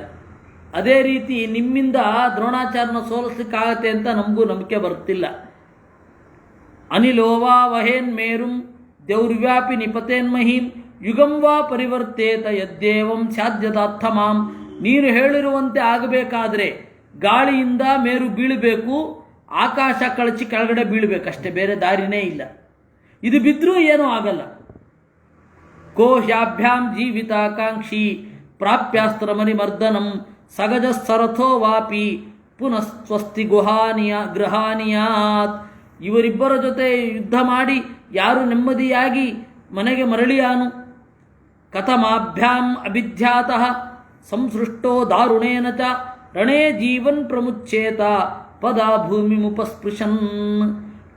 ಅದೇ ರೀತಿ ನಿಮ್ಮಿಂದ ದ್ರೋಣಾಚಾರ್ಯನ ಸೋಲಿಸ್ಲಿಕ್ಕಾಗತ್ತೆ ಅಂತ ನಮಗೂ ನಂಬಿಕೆ ಬರ್ತಿಲ್ಲ. ಅನಿಲೋವಾ ವಹೇನ್ ಮೇರುಂ ದೌರ್ವ್ಯಾಪಿ ನಿಪತೇನ್ಮಹೀಂ ಯುಗಂ ವಾ ಪರಿವರ್ತೇತ ಯದ್ದೇವಂ ಸ್ಯಾದ್ಯದಾರ್ಥ ಮಾಂ. ನೀನು ಹೇಳಿರುವಂತೆ ಆಗಬೇಕಾದ್ರೆ ಗಾಳಿಯಿಂದ ಮೇರು ಬೀಳಬೇಕು, ಆಕಾಶ ಕಳಚಿ ಕೆಳಗಡೆ ಬೀಳಬೇಕಷ್ಟೇ, ಬೇರೆ ದಾರಿನೇ ಇಲ್ಲ. ಇದು ಬಿದ್ದರೂ ಏನೂ ಆಗಲ್ಲ. ಕೋಶಾಭ್ಯಾಂ ಜೀವಿತಾಕಾಂಕ್ಷಿ ಪ್ರಾಪ್ಯಾಸ್ತ್ರಮನಿಮರ್ದನಂ ಸಗಜ ಸರಥೋ ವಾಪಿ ಪುನಃ ಸ್ವಸ್ತಿ ಗೃಹಾನಿಯಾತ್. ಇವರಿಬ್ಬರ ಜೊತೆ ಯುದ್ಧ ಮಾಡಿ ಯಾರು ನೆಮ್ಮದಿಯಾಗಿ ಮನೆಗೆ ಮರಳಿಯಾನು. ಕಥಮಾಭ್ಯಾಂ ಅಭಿಧ್ಯಾತಃ ಸಂಸೃಷ್ಟೋ ದಾರುಣೇನ ಚ ರಣೇ ಜೀವನ್ ಪ್ರಮುಚ್ಛೇತ ಪದಾ ಭೂಮಿಮುಪಸ್ಪೃಶನ್.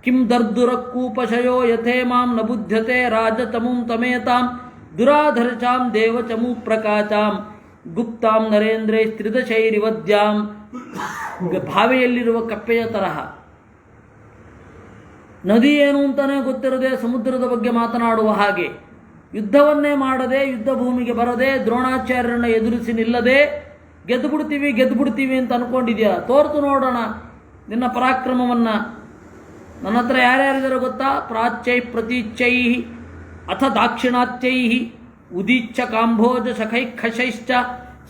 ಕಿಂ ದರ್ದುರಕ್ಕೂಪಶಯೋ ಯಥೇ ಮಾಂ ನ ಬುಧ್ಯತೆ ರಾಜತಮುಂ ತಮೇತಾಂ ದುರಾಧರ್ಷಾಂ ದೇವಚಮೂ ಪ್ರಕಾಚಾಂ ಗುಪ್ತಾಂ ನರೇಂದ್ರೇ ತ್ರಿದಶೈರಿವದ್ಯಾಂ. ಭಾವೆಯಲ್ಲಿರುವ ಕಪ್ಪೆಯ ತರಹ. ನದಿ ಏನು ಅಂತಲೇ ಗೊತ್ತಿರದೆ ಸಮುದ್ರದ ಬಗ್ಗೆ ಮಾತನಾಡುವ ಹಾಗೆ ಯುದ್ಧವನ್ನೇ ಮಾಡದೆ, ಯುದ್ಧ ಭೂಮಿಗೆ ಬರದೆ, ದ್ರೋಣಾಚಾರ್ಯರನ್ನು ಎದುರಿಸಿ ನಿಲ್ಲದೆ ಗೆದ್ದು ಬಿಡ್ತೀವಿ ಅಂತ ಅಂದ್ಕೊಂಡಿದ್ಯಾ? ತೋರ್ತು ನೋಡೋಣ ನಿನ್ನ ಪರಾಕ್ರಮವನ್ನು. ನನ್ನ ಹತ್ರ ಯಾರ್ಯಾರಿದ್ದಾರೆ ಗೊತ್ತಾ? ಪ್ರಾಚ್ಯೈ ಪ್ರತೀಚ್ಯೈ ಅಥ ದಾಕ್ಷಿಣಾಚ್ಯೈ ಉದೀಚ್ಛ ಕಾಂಭೋಜ ಶಖೈಃ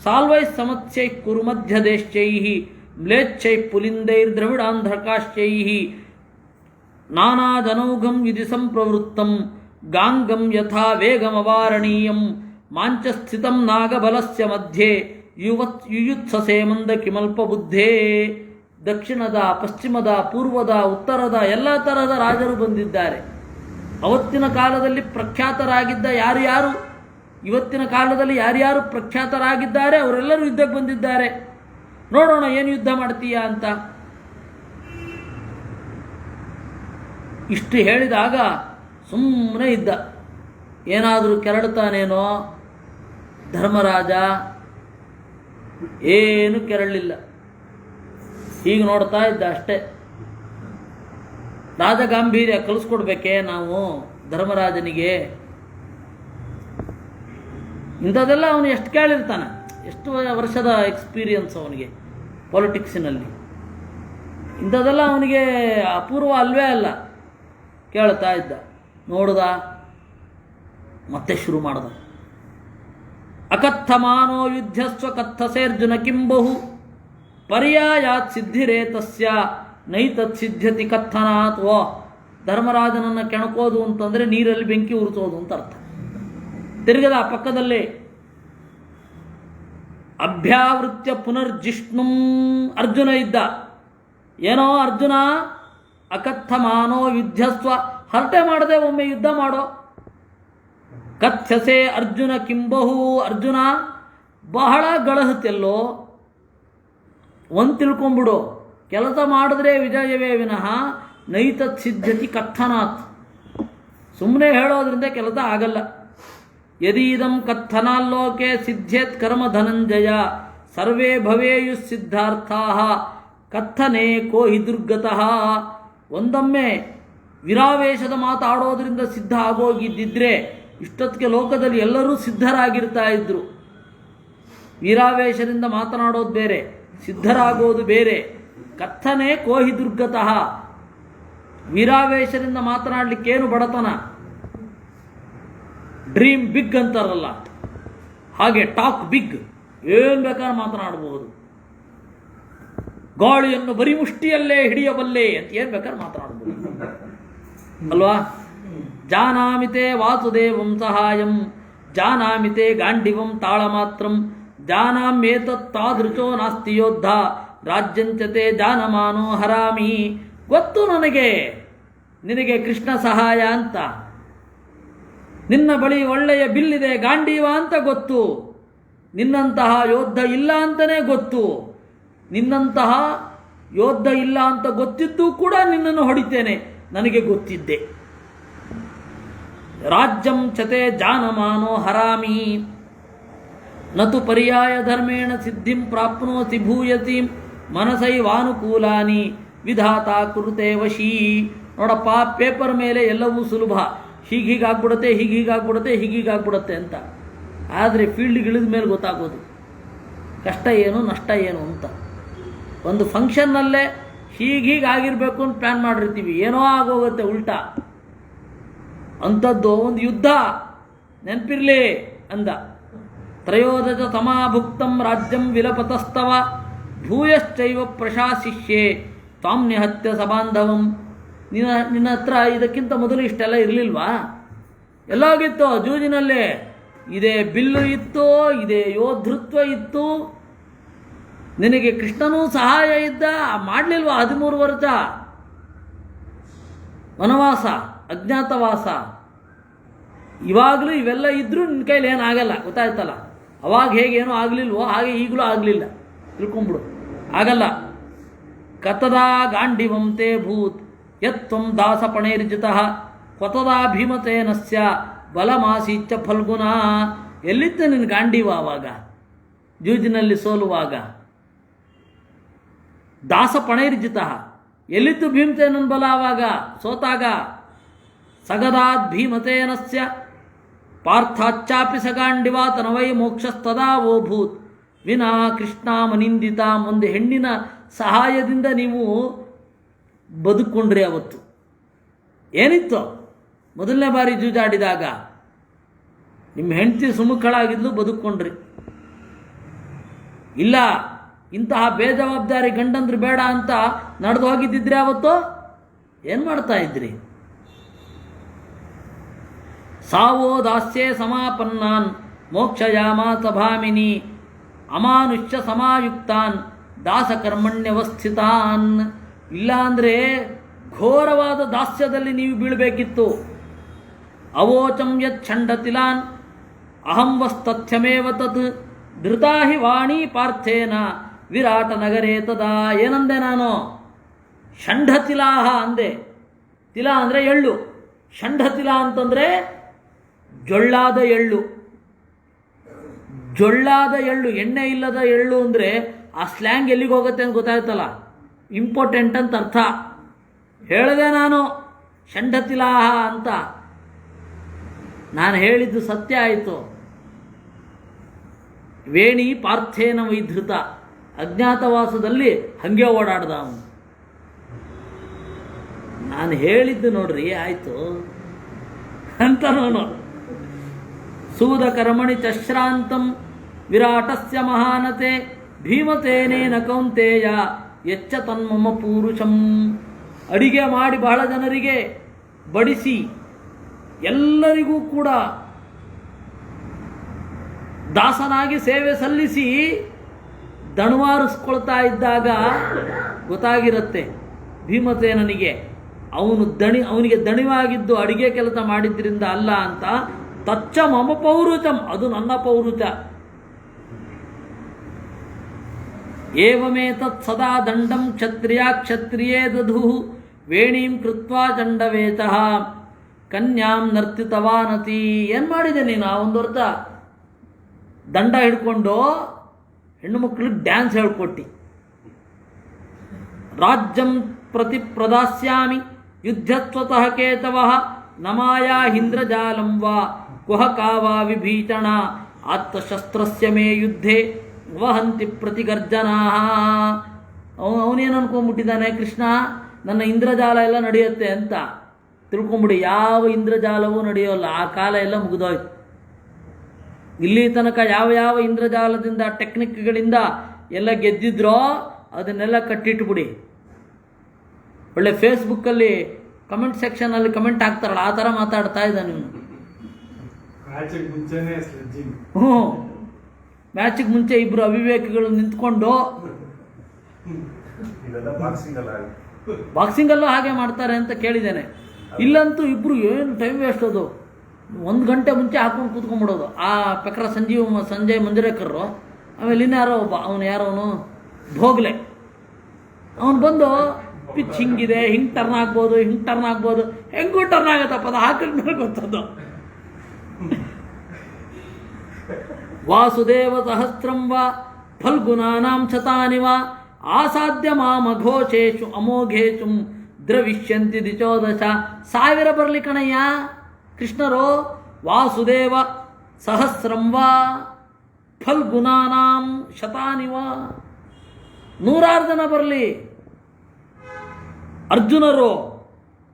ಸಾಲ್ವೈ ಸಮತ್ಸೈ ಕುರುಮಧ್ಯದೇಶ್ಚೈ ಮ್ಲೇಚ್ಛೈ ಪುಲಿಂದೈರ್ ದ್ರವಿಡಾಂಧ್ರಕಾಶ್ಚೈ ನಾನಾದನೌಘಂ ವಿಧಿ ಸಂಪ್ರವೃತ್ತಂ ಗಾಂಗಂ ಯಥಾ ವೇಗಮವಾರಣೀಯಂ ಮಾಂಚಸ್ಥಿತಂ ನಾಗಬಲಸ್ಯ ಮಧ್ಯೆ ಯುಯುತ್ಸಸೆ ಮಂದ ಕಿಮಲ್ಪ ಬುದ್ಧೇ. ದಕ್ಷಿಣದ, ಪಶ್ಚಿಮದ, ಪೂರ್ವದ, ಉತ್ತರದ ಎಲ್ಲ ತರಹದ ರಾಜರು ಬಂದಿದ್ದಾರೆ. ಅವತ್ತಿನ ಕಾಲದಲ್ಲಿ ಪ್ರಖ್ಯಾತರಾಗಿದ್ದ ಯಾರು ಇವತ್ತಿನ ಕಾಲದಲ್ಲಿ ಯಾರ್ಯಾರು ಪ್ರಖ್ಯಾತರಾಗಿದ್ದಾರೆ ಅವರೆಲ್ಲರೂ ಯುದ್ಧಕ್ಕೆ ಬಂದಿದ್ದಾರೆ. ನೋಡೋಣ ಏನು ಯುದ್ಧ ಮಾಡ್ತೀಯಾ ಅಂತ. ಇಷ್ಟು ಹೇಳಿದಾಗ ಸುಮ್ಮನೆ ಇದ್ದ. ಏನಾದರೂ ಕೆರಳುತ್ತಾನೇನೋ ಧರ್ಮರಾಜ. ಏನು ಕೆರಳಿಲ್ಲ, ಹೀಗೆ ನೋಡ್ತಾ ಇದ್ದ ಅಷ್ಟೇ. ರಾಜಗಾಂಭೀರ್ಯ ಕಲಿಸ್ಕೊಡ್ಬೇಕೇ ನಾವು ಧರ್ಮರಾಜನಿಗೆ? ಇಂಥದ್ದೆಲ್ಲ ಅವನು ಎಷ್ಟು ಕೇಳಿರ್ತಾನೆ, ಎಷ್ಟು ವರ್ಷದ ಎಕ್ಸ್ಪೀರಿಯನ್ಸ್ ಅವನಿಗೆ ಪಾಲಿಟಿಕ್ಸಿನಲ್ಲಿ. ಇಂಥದ್ದೆಲ್ಲ ಅವನಿಗೆ ಅಪೂರ್ವ ಅಲ್ವೇ ಅಲ್ಲ. ಕೇಳ್ತಾ ಇದ್ದ. ನೋಡ್ದ, ಮತ್ತೆ ಶುರು ಮಾಡ್ದ. ಅಕಥಮಾನೋ ಯುದ್ಧಸ್ವ ಕಥಸೇರ್ಜುನ ಕಿಂಬಹು ಪರ್ಯಾಯಾತ್ ಸಿದ್ಧಿರೇ ತಸ್ಯ ನೈತತ್ ಸಿದ್ಧ್ಯತಿ ಕಥನಾತ್. ಓ, ಧರ್ಮರಾಜನನ್ನು ಕೆಣಕೋದು ಅಂತಂದರೆ ನೀರಲ್ಲಿ ಬೆಂಕಿ ಉರಿಸೋದು ಅಂತ ಅರ್ಥ. ತಿರುಗದ ಪಕ್ಕದಲ್ಲೇ ಅಭ್ಯಾವೃತ್ಯ ಪುನರ್ಜಿಷ್ಣುಂ ಅರ್ಜುನ ಇದ್ದ. ಏನೋ ಅರ್ಜುನ, ಅಕಥಮಾನೋ ಯುದ್ಧಸ್ವ, ಹರಟೆ ಮಾಡದೆ ಒಮ್ಮೆ ಯುದ್ಧ ಮಾಡೋ. ಕಥ್ಯಸೆ ಅರ್ಜುನ ಕಿಂಬಹು, ಅರ್ಜುನ ಬಹಳ ಗಳಹತೆಲ್ಲೋ. ಒಂದು ತಿಳ್ಕೊಂಬಿಡು, ಕೆಲಸ ಮಾಡಿದ್ರೆ ವಿಜಯವೇ ವಿನಃ ನೈತತ್ ಸಿದ್ಧತಿ ಕಥನಾತ್. ಸುಮ್ಮನೆ ಹೇಳೋದ್ರಿಂದ ಕೆಲಸ ಆಗಲ್ಲ. ಯದೀದಂ ಕಥನಾಲ್ಲೋಕೆ ಸಿದ್ಧೇತ್ ಕರ್ಮ ಧನಂಜಯ ಸರ್ವೇ ಭವೇಯು ಸಿದ್ಧಾರ್ಥಾ ಕಥನೆ ಕೋ ಹಿ ದುರ್ಗತಃ. ಒಂದೊಮ್ಮೆ ವಿರಾವೇಶದ ಮಾತಾಡೋದ್ರಿಂದ ಸಿದ್ಧ ಆಗೋಗಿದ್ದಿದ್ರೆ ಇಷ್ಟೊತ್ತಿಗೆ ಲೋಕದಲ್ಲಿ ಎಲ್ಲರೂ ಸಿದ್ಧರಾಗಿರ್ತಾ ಇದ್ರು. ವೀರಾವೇಶದಿಂದ ಮಾತನಾಡೋದು ಬೇರೆ, ಸಿದ್ಧರಾಗೋದು ಬೇರೆ. ಕಥನೆ ಕೋಹಿ ದುರ್ಗತಃ. ವೀರಾವೇಶದಿಂದ ಮಾತನಾಡಲಿಕ್ಕೇನು ಬಡತನ, ಡ್ರೀಮ್ ಬಿಗ್ ಅಂತಾರಲ್ಲ ಹಾಗೆ, ಟಾಕ್ ಬಿಗ್, ಏನು ಬೇಕಾದ್ರೆ ಮಾತನಾಡಬಹುದು. ಗಾಳಿಯನ್ನು ಬರೀ ಮುಷ್ಟಿಯಲ್ಲೇ ಹಿಡಿಯಬಲ್ಲೆ ಅಂತ ಏನು ಬೇಕಾದ್ರೆ ಮಾತನಾಡಬಹುದು ಅಲ್ವಾ. ಜಾನಾಮಿತೆ ವಾಸುದೇವಂ ಸಹಾಯಂ ಜಾನಾಮಿತೆ ಗಾಂಡಿವಂ ತಾಳಮಾತ್ರಂ ಜಾನಾಮ್ಯೇತತ್ ತಾದೃಶೋ ನಾಸ್ತಿ ಯೋದ್ಧ ರಾಜ್ಯಂಚತೆ ಜಾನಮಾನೋ ಹರಾಮಿ. ಗೊತ್ತು ನನಗೆ ನಿನಗೆ ಕೃಷ್ಣ ಸಹಾಯ ಅಂತ, ನಿನ್ನ ಬಳಿ ಒಳ್ಳೆಯ ಬಿಲ್ಲಿದೆ ಗಾಂಡೀವ ಅಂತ ಗೊತ್ತು. ನಿನ್ನಂತಹ ಯೋದ್ಧ ಇಲ್ಲ ಅಂತಲೇ ಗೊತ್ತು. ನಿನ್ನಂತಹ ಯೋದ್ಧ ಇಲ್ಲ ಅಂತ ಗೊತ್ತಿದ್ದು ಕೂಡ ನಿನ್ನನ್ನು ಹೊಡಿತೇನೆ, ನನಗೆ ಗೊತ್ತಿದ್ದೆ. ರಾಜ್ಯಂ ಚತೆ ಜಾನಮಾನೋ ಹರಾಮಿ ನತು ಪರ್ಯಾಯ ಧರ್ಮೇಣ ಸಿದ್ಧಿಂ ಪ್ರಾಪ್ನೋತಿ ಭೂಯತಿ ಮನಸೈವಾನುಕೂಲಾನಿ ವಿಧಾತ ಕುರುತೆ ವಶೀ. ನೋಡಪ್ಪ, ಪೇಪರ್ ಮೇಲೆ ಎಲ್ಲವೂ ಸುಲಭ, ಹೀಗಾಗ್ಬಿಡುತ್ತೆ, ಹೀಗಾಗ್ಬಿಡುತ್ತೆ, ಹೀಗಾಗ್ಬಿಡುತ್ತೆ ಅಂತ. ಆದರೆ ಫೀಲ್ಡ್ಗೆ ಇಳಿದ ಮೇಲೆ ಗೊತ್ತಾಗೋದು ಕಷ್ಟ ಏನು ನಷ್ಟ ಏನು ಅಂತ. ಒಂದು ಫಂಕ್ಷನ್ನಲ್ಲೇ ಹೀಗಾಗಿರ್ಬೇಕು ಅಂತ ಪ್ಲ್ಯಾನ್ ಮಾಡಿರ್ತೀವಿ, ಏನೋ ಆಗೋಗುತ್ತೆ ಉಲ್ಟಾ. ಅಂಥದ್ದು ಒಂದು ಯುದ್ಧ ನೆನಪಿರಲಿ ಅಂದ. ತ್ರಯೋದಶ ಸಮಾಭುಕ್ತಂ ರಾಜ್ಯಂ ವಿಲಪತಸ್ತವ ಭೂಯಶ್ಚೈವ ಪ್ರಶಾಸಿಷ್ಯೆ ತ್ವಾಂ ನಿಹತ್ಯ ಸಬಾಂಧವಂ. ನಿನ್ನ ಹತ್ರ ಇದಕ್ಕಿಂತ ಮೊದಲು ಇಷ್ಟೆಲ್ಲ ಇರಲಿಲ್ವಾ? ಎಲ್ಲೋಗಿತ್ತು ಜೂಜಿನಲ್ಲೇ? ಇದೇ ಬಿಲ್ಲು ಇತ್ತು, ಇದೇ ಯೋಧೃತ್ವ ಇತ್ತು. ನಿನಗೆ ಕೃಷ್ಣನೂ ಸಹಾಯ ಇದ್ದ, ಮಾಡಲಿಲ್ವಾ 13 ವರ್ಷ ವನವಾಸ, ಅಜ್ಞಾತವಾಸ. ಇವಾಗಲೂ ಇವೆಲ್ಲ ಇದ್ದರೂ ನಿನ್ನ ಕೈಲಿ ಏನಾಗಲ್ಲ, ಗೊತ್ತಾಯ್ತಲ್ಲ. ಅವಾಗ ಹೇಗೇನೂ ಆಗಲಿಲ್ವೋ ಹಾಗೆ ಈಗಲೂ ಆಗಲಿಲ್ಲ, ತಿಳ್ಕೊಂಬಿಡು, ಆಗಲ್ಲ. ಕತದಾ ಗಾಂಡಿವಂತೆ ಭೂತ್ ಯತ್ವಂ ದಾಸಪಣೈರ್ಜಿತಃ ಕೊತದಾ ಭೀಮತೇನಸ್ಯ ಬಲಮಾಸೀಚ್ಚ ಫಲ್ಗುಣ. ಎಲ್ಲಿತ್ತು ನಿನ್ನ ಗಾಂಡೀವ ಆವಾಗ, ಜೂಜಿನಲ್ಲಿ ಸೋಲುವಾಗ? ದಾಸಪಣೈರ್ಜಿತಃ. ಎಲ್ಲಿತ್ತು ಭೀಮತೇನನ್ ಬಲ ಆವಾಗ ಸೋತಾಗ? ಸಗದಾದ್ ಭೀಮತೇನಸ್ಯ ಪಾರ್ಥಾಚ್ಚಾಪಿ ಸಗಾಂಡಿವ ತನವೈ ಮೋಕ್ಷಸ್ತದಾ ಓಭೂತ್ ವಿನಾ ಕೃಷ್ಣಾಮನಿಂದಿತ. ಒಂದು ಹೆಣ್ಣಿನ ಸಹಾಯದಿಂದ ನೀವು ಬದುಕೊಂಡ್ರಿ. ಅವತ್ತು ಏನಿತ್ತು? ಮೊದಲನೇ ಬಾರಿ ಜೂಜಾಡಿದಾಗ ನಿಮ್ಮ ಹೆಂಡತಿ ಸುಮುಖಳಾಗಿದ್ಲು, ಬದುಕೊಂಡ್ರಿ. ಇಲ್ಲ, ಇಂತಹ ಬೇಜವಾಬ್ದಾರಿ ಗಂಡಂದ್ರು ಬೇಡ ಅಂತ ನಡೆದು ಹೋಗಿದ್ದಿದ್ರೆ ಅವತ್ತು ಏನು ಮಾಡ್ತಾ ಇದ್ರಿ? ಸಾವೋ ದಾಸ್ಯೇ ಸಮಾಪನ್ನಾನ್ ಮೋಕ್ಷಯಾಮಾಸ ಭಾಮಿನಿ ಅಮಾನುಷ್ಯ ಸಮಾಯುಕ್ತಾನ್ ದಾಸಕರ್ಮಣ್ಯವಸ್ಥಿತಾನ್. ಇಲ್ಲಾಂದರೆ ಘೋರವಾದ ದಾಸ್ಯದಲ್ಲಿ ನೀವು ಬೀಳಬೇಕಿತ್ತು. ಅವೋಚಂ ಯತ್ ಛಂಡತಿಲಾನ್ ಅಹಂ ವಸ್ತಥ್ಯಮೇವ ತತ್ ಧೃತಾ ಹಿ ವಾಣಿ ಪಾರ್ಥೇನ ವಿರಾಟ ನಗರೇ ತದಾ. ಏನಂದೆ ನಾನು? ಷಂಢತಿಲಾಹ ಅಂದೆ. ತಿಲ ಅಂದರೆ ಎಳ್ಳು, ಷಂಢತಿಲ ಅಂತಂದರೆ ಜೊಳ್ಳಾದ ಎಳ್ಳು. ಜೊಳ್ಳಾದ ಎಳ್ಳು, ಎಣ್ಣೆ ಇಲ್ಲದ ಎಳ್ಳು ಅಂದರೆ ಆ ಸ್ಲ್ಯಾಂಗ್ ಎಲ್ಲಿಗೆ ಹೋಗುತ್ತೆ ಅಂತ ಗೊತ್ತಾಯ್ತಲ್ಲ, ಇಂಪಾರ್ಟೆಂಟ್ ಅಂತ ಅರ್ಥ. ಹೇಳಿದೆ ನಾನು ಷಂಢತಿಲಾಹ ಅಂತ. ನಾನು ಹೇಳಿದ್ದು ಸತ್ಯ ಆಯಿತು. ವೇಣಿ ಪಾರ್ಥೇನ ವೈಧೃತ. ಅಜ್ಞಾತವಾಸದಲ್ಲಿ ಹಾಗೆ ಓಡಾಡ್ದ ಅವನು. ನಾನು ಹೇಳಿದ್ದು ನೋಡ್ರಿ, ಆಯಿತು. ಅಂತನೋನು. ಸೂದಕರ್ಮಣಿ ಚಶ್ರಾಂತಂ ವಿರಾಟಸ್ಯ ಮಹಾನತೆ ಭೀಮತೇನೇನ ಕೌಂತೆಯ ಎಚ್ಚ ತನ್ಮಮ ಪೂರುಷಂ. ಅಡಿಗೆ ಮಾಡಿ ಬಹಳ ಜನರಿಗೆ ಬಡಿಸಿ ಎಲ್ಲರಿಗೂ ಕೂಡ ದಾಸನಾಗಿ ಸೇವೆ ಸಲ್ಲಿಸಿ ದಣವಾರಿಸ್ಕೊಳ್ತಾ ಇದ್ದಾಗ ಗೊತ್ತಾಗಿರುತ್ತೆ ಭೀಮಸೇನನಿಗೆ ಅವನಿಗೆ ದಣಿವಾಗಿದ್ದು ಅಡಿಗೆ ಕೆಲಸ ಮಾಡಿದ್ರಿಂದ ಅಲ್ಲ ಅಂತ. ತಚ್ಚ ಮಮ ಪೌರುಷಂ, ಅದು ನನ್ನ ಪೌರುಷ. ಏವಮೇತತ್ ಸದಾ ದಂಡಂ ಕ್ಷತ್ರಿಯೇ ದಧು ವೇಣೀಂ ಕೃತ್ವಾ ಚಂಡವೇತಃ ಕನ್ಯಾಂ ನರ್ತಿತವಾನತಿ. ಏನು ಮಾಡಿದೆ ನೀನು? ಆ ಒಂದು ವರ್ಷ ದಂಡ ಹಿಡ್ಕೊಂಡು ಹೆಣ್ಣು ಮಕ್ಕಳಿಗೆ ಡ್ಯಾನ್ಸ್ ಹೇಳ್ಕೊಟ್ಟಿ. ರಾಜ್ಯಂ ಪ್ರತಿ ಪ್ರದಾಸ್ಯಾಮಿ ಯುದ್ಧತ್ವತಃ ಕೇತವಃ ನಮಾಯಾ ಹಿಂದ್ರಜಾಲಂ ವಾ ಕುಹಕಾವಾ ವಿಭೀಷಣ ಆತ್ಮಶಸ್ತ್ರಸ್ಯ ಮೇ ಯುದ್ಧೇ ವಹಂತಿ ಪ್ರತಿಗರ್ಜನಾ. ಅವನೇನು ಅನ್ಕೊಂಡ್ಬಿಟ್ಟಿದ್ದಾನೆ, ಕೃಷ್ಣ ನನ್ನ ಇಂದ್ರಜಾಲ ಎಲ್ಲ ನಡೆಯುತ್ತೆ ಅಂತ ತಿಳ್ಕೊಂಬಿಡಿ. ಯಾವ ಇಂದ್ರಜಾಲವೂ ನಡೆಯೋಲ್ಲ, ಆ ಕಾಲ ಎಲ್ಲ ಮುಗಿದೋಯ್ತು. ಇಲ್ಲಿ ತನಕ ಯಾವ ಯಾವ ಇಂದ್ರಜಾಲದಿಂದ ಟೆಕ್ನಿಕ್ಗಳಿಂದ ಎಲ್ಲ ಗೆದ್ದಿದ್ರೋ ಅದನ್ನೆಲ್ಲ ಕಟ್ಟಿಟ್ಬಿಡಿ. ಒಳ್ಳೆ ಫೇಸ್ಬುಕ್ಕಲ್ಲಿ ಕಮೆಂಟ್ ಸೆಕ್ಷನಲ್ಲಿ ಕಮೆಂಟ್ ಹಾಕ್ತಾರಲ್ಲ, ಆ ಥರ ಮಾತಾಡ್ತಾ ಇದ್ದಾನೆ ಇವನು. ಮ್ಯಾಚಿಗೆ ಮುಂಚೆ ಇಬ್ಬರು ಅವಿವೇಕಿಗಳು ನಿಂತ್ಕೊಂಡು ಬಾಕ್ಸಿಂಗಲ್ಲೂ ಹಾಗೆ ಮಾಡ್ತಾರೆ ಅಂತ ಕೇಳಿದ್ದೇನೆ. ಇಲ್ಲಂತೂ ಇಬ್ಬರು ಏನು ಟೈಮ್ ವೇಸ್ಟ್, ಅದು 1 ಗಂಟೆ ಮುಂಚೆ ಹಾಕೊಂಡು ಕೂತ್ಕೊಂಡ್ಬಿಡೋದು. ಆ ಪೆಕ್ರ ಸಂಜಯ್ ಮಂಜರೇಕರು, ಆಮೇಲೆ ಇನ್ಯಾರೋ ಒಬ್ಬ ಅವನು ಭೋಗ್ಲೆ, ಅವನು ಬಂದು ಪಿಚ್ ಹಿಂಗಿದೆ, ಹಿಂಗೆ ಟರ್ನ್ ಆಗ್ಬೋದು, ಹೆಂಗೂ ಟರ್ನ್ ಆಗತ್ತಪ್ಪ, ಅದು ಹಾಕಿದ್ಮೇಲೆ ಗೊತ್ತದು. ವಾಸುದೇವ ಸಹಸ್ರಂ ವಾ ಫಲ್ಗುನಾನಾಂ ಶತಾನಿ ವಾ ಆಸಾಧ್ಯ ಮಾಮಘೋಷೇಷು ಅಮೋಘೇಶು ದ್ರವಿಷ್ಯಂತಿ ದಿಚೋದಶ. 1000 ಬರಲಿ ಕಣಯ್ಯ ಕೃಷ್ಣರು. ವಾಸುದೇವ ಸಹಸ್ರಂ ವಾ ಫಲ್ಗುನಾನಾಂ ಶತಾನಿ ವಾ, 100 ಜನ ಬರಲಿ. ಅರ್ಜುನರು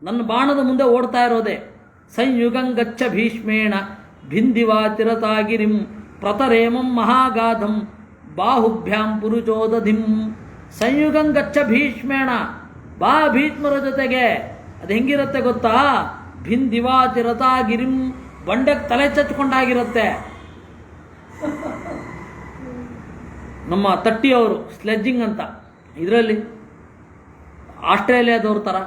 ನನ್ನ ಬಾಣದ ಮುಂದೆ ಓಡ್ತಾ ಇರೋದೆ. ಸಂಯುಗಂಗಚ್ಚ ಭೀಷ್ಮೇಣ ಭಿಂದಿವಾ ಚಿರತಾಗಿರಿಂ ಪ್ರತರೇಮಂ ಮಹಾಗಾಧಂ ಬಾಹುಭ್ಯಾಂ ಪುರುಚೋದಧಿಂ. ಸಂಯುಗಂಗಚ್ಚ ಭೀಷ್ಮೇಣ, ಬಾ ಭೀಷ್ಮರ ಜೊತೆಗೆ. ಅದು ಹೆಂಗಿರುತ್ತೆ ಗೊತ್ತಾ? ಭಿಂದಿವಾ ಚಿರತಾಗಿರಿಂ, ಬಂಡೆಗೆ ತಲೆ ಚಚ್ಕೊಂಡಾಗಿರುತ್ತೆ. ನಮ್ಮ ತಟ್ಟಿಯವರು ಸ್ಲೆಡ್ಜಿಂಗ್ ಅಂತ, ಇದರಲ್ಲಿ ಆಸ್ಟ್ರೇಲಿಯಾದವ್ರ ಥರ.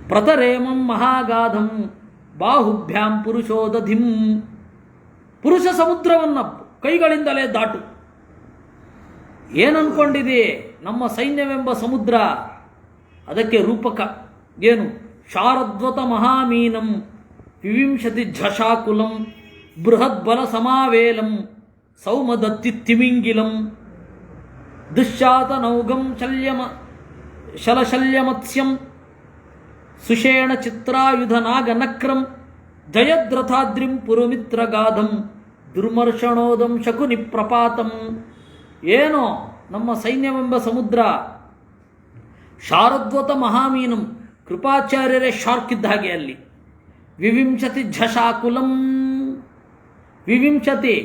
ಪ್ರತರೇಮಂ ಮಹಾಗಾಧಂ ಬಾಹುಭ್ಯಾಂ ಪುರುಷೋದಧಿಂ. ಪುರುಷ ಸಮುದ್ರವನ್ನು ಕೈಗಳಿಂದಲೇ ದಾಟು. ಏನನ್ಕೊಂಡಿದೆ ನಮ್ಮ ಸೈನ್ಯವೆಂಬ ಸಮುದ್ರ? ಅದಕ್ಕೆ ರೂಪಕ ಏನು? ಶಾರದ್ವತ ಮಹಾಮೀನಂ ವಿವಿಂಶತಿ ಝಷಾಕುಲಂ ಬೃಹದ್ಬಲ ಸಮಾವೇಲಂ ಸೌಮದತ್ತಿ ದುಶ್ಯಾತ ನೌಗಂ ಶಲಶಲ್ಯಮತ್ಸ್ಯಂ ಸುಷೇಣ ಚಿತ್ರಾಯುಧ ನಾಗನಕ್ರಂ ಜಯದ್ರಥಾದ್ರಿಂ ಪುರುಮಿತ್ರಗಾಧಂ ದುರ್ಮರ್ಷಣೋದಂ ಶಕುನಿ ಪ್ರಪಾತಂ. ಏನೋ ನಮ್ಮ ಸೈನ್ಯವೆಂಬ ಸಮುದ್ರ, ಶಾರದ್ವತ ಮಹಾಮೀನಂ, ಕೃಪಾಚಾರ್ಯರೇ ಶಾರ್ಕ್ ಇದ್ದ ಹಾಗೆ ಅಲ್ಲಿ. ವಿವಿಂಶತಿ ಝಷಾಕುಲಂ, ವಿವಿಂಶತಿ